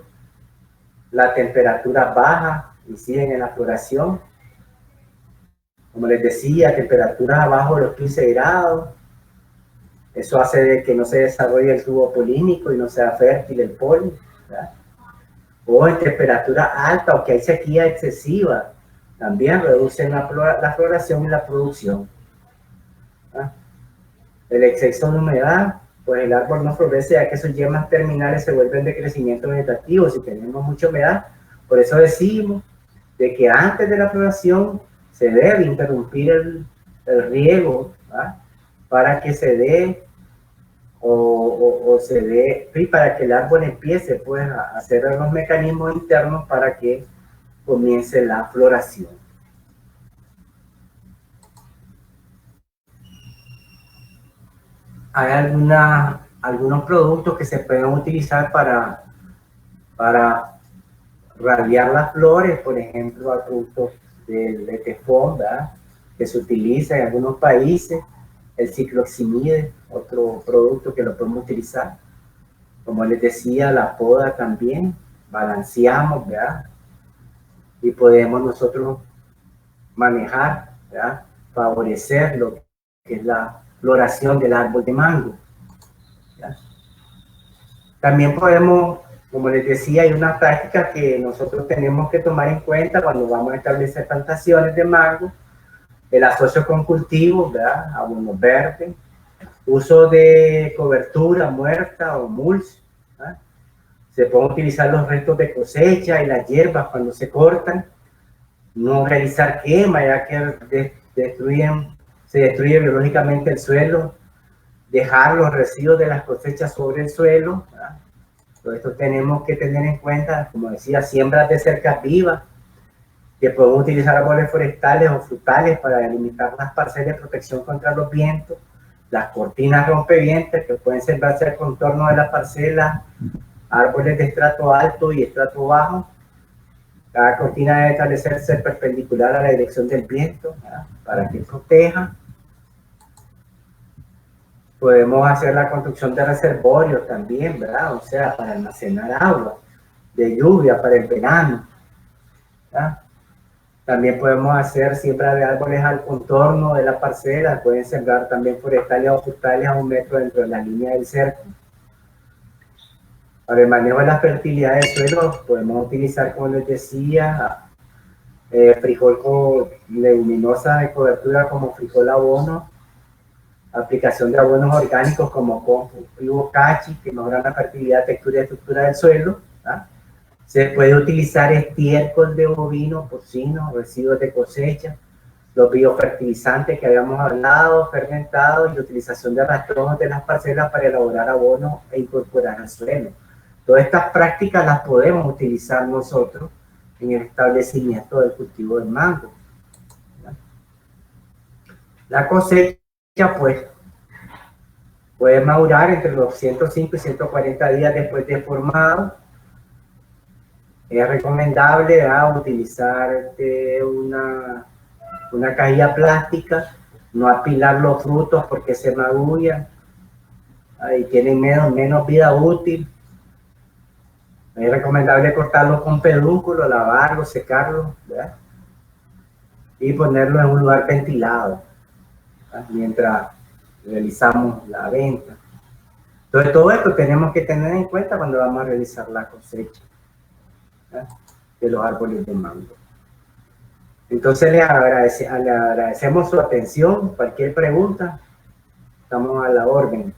la temperatura baja inciden en la floración. Como les decía, temperaturas abajo de los 15 grados. Eso hace de que no se desarrolle el tubo polínico y no sea fértil el polen, ¿verdad? O en temperatura alta o que hay sequía excesiva, también reducen la floración y la producción, ¿verdad? El exceso de humedad, pues el árbol no florece ya que sus yemas terminales se vuelven de crecimiento vegetativo si tenemos mucha humedad. Por eso decimos de que antes de la floración se debe interrumpir el riego, ¿verdad? Para que se dé o se dé, y para que el árbol empiece pues a hacer los mecanismos internos para que comience la floración. Hay algunos productos que se pueden utilizar para radiar las flores, por ejemplo, a productos del Letefon, ¿verdad? Que se utiliza en algunos países, el cicloximide, otro producto que lo podemos utilizar. Como les decía, la poda también, balanceamos, ¿verdad? Y podemos nosotros manejar, ¿verdad? Favorecer lo que es la floración del árbol de mango, ¿verdad? También podemos, como les decía, hay una práctica que nosotros tenemos que tomar en cuenta cuando vamos a establecer plantaciones de mango, el asocio con cultivos, ¿verdad? Abono verde, uso de cobertura muerta o mulch, ¿verdad? Se pueden utilizar los restos de cosecha y las hierbas cuando se cortan, no realizar quema, ya que se destruye biológicamente el suelo, dejar los residuos de las cosechas sobre el suelo, ¿verdad? Todo esto tenemos que tener en cuenta, como decía, siembras de cercas vivas, que podemos utilizar árboles forestales o frutales para delimitar las parcelas de protección contra los vientos, las cortinas rompevientos que pueden sembrarse al contorno de la parcela, árboles de estrato alto y estrato bajo. Cada cortina debe establecerse perpendicular a la dirección del viento, ¿verdad? Para que proteja. Podemos hacer la construcción de reservorios también, ¿verdad? O sea, para almacenar agua de lluvia para el verano, ¿verdad? También podemos hacer siembra de árboles al contorno de la parcela. Pueden sembrar también forestales o frutales a 1 metro dentro de la línea del cerco. Para el manejo de la fertilidad del suelo podemos utilizar, como les decía, frijol con leguminosa de cobertura como frijol abono, aplicación de abonos orgánicos como compost y bocachi, que mejoran la fertilidad, textura y estructura del suelo, ¿verdad? Se puede utilizar estiércol de bovino, porcino, residuos de cosecha, los biofertilizantes que habíamos hablado, fermentados, y la utilización de rastrojos de las parcelas para elaborar abono e incorporar al suelo. Todas estas prácticas las podemos utilizar nosotros en el establecimiento del cultivo del mango, ¿verdad? La cosecha, pues, puede madurar entre los 105 y 140 días después de formado. Es recomendable, ¿verdad?, utilizar una cajilla plástica, no apilar los frutos porque se magullan y tienen menos vida útil. Es recomendable cortarlos con pedúnculo, lavarlos, secarlos, ¿verdad? Y ponerlo en un lugar ventilado, ¿verdad?, mientras realizamos la venta. Entonces, todo esto tenemos que tener en cuenta cuando vamos a realizar la cosecha, ¿verdad?, de los árboles de mango. Entonces, le agradecemos su atención. Cualquier pregunta, estamos a la orden.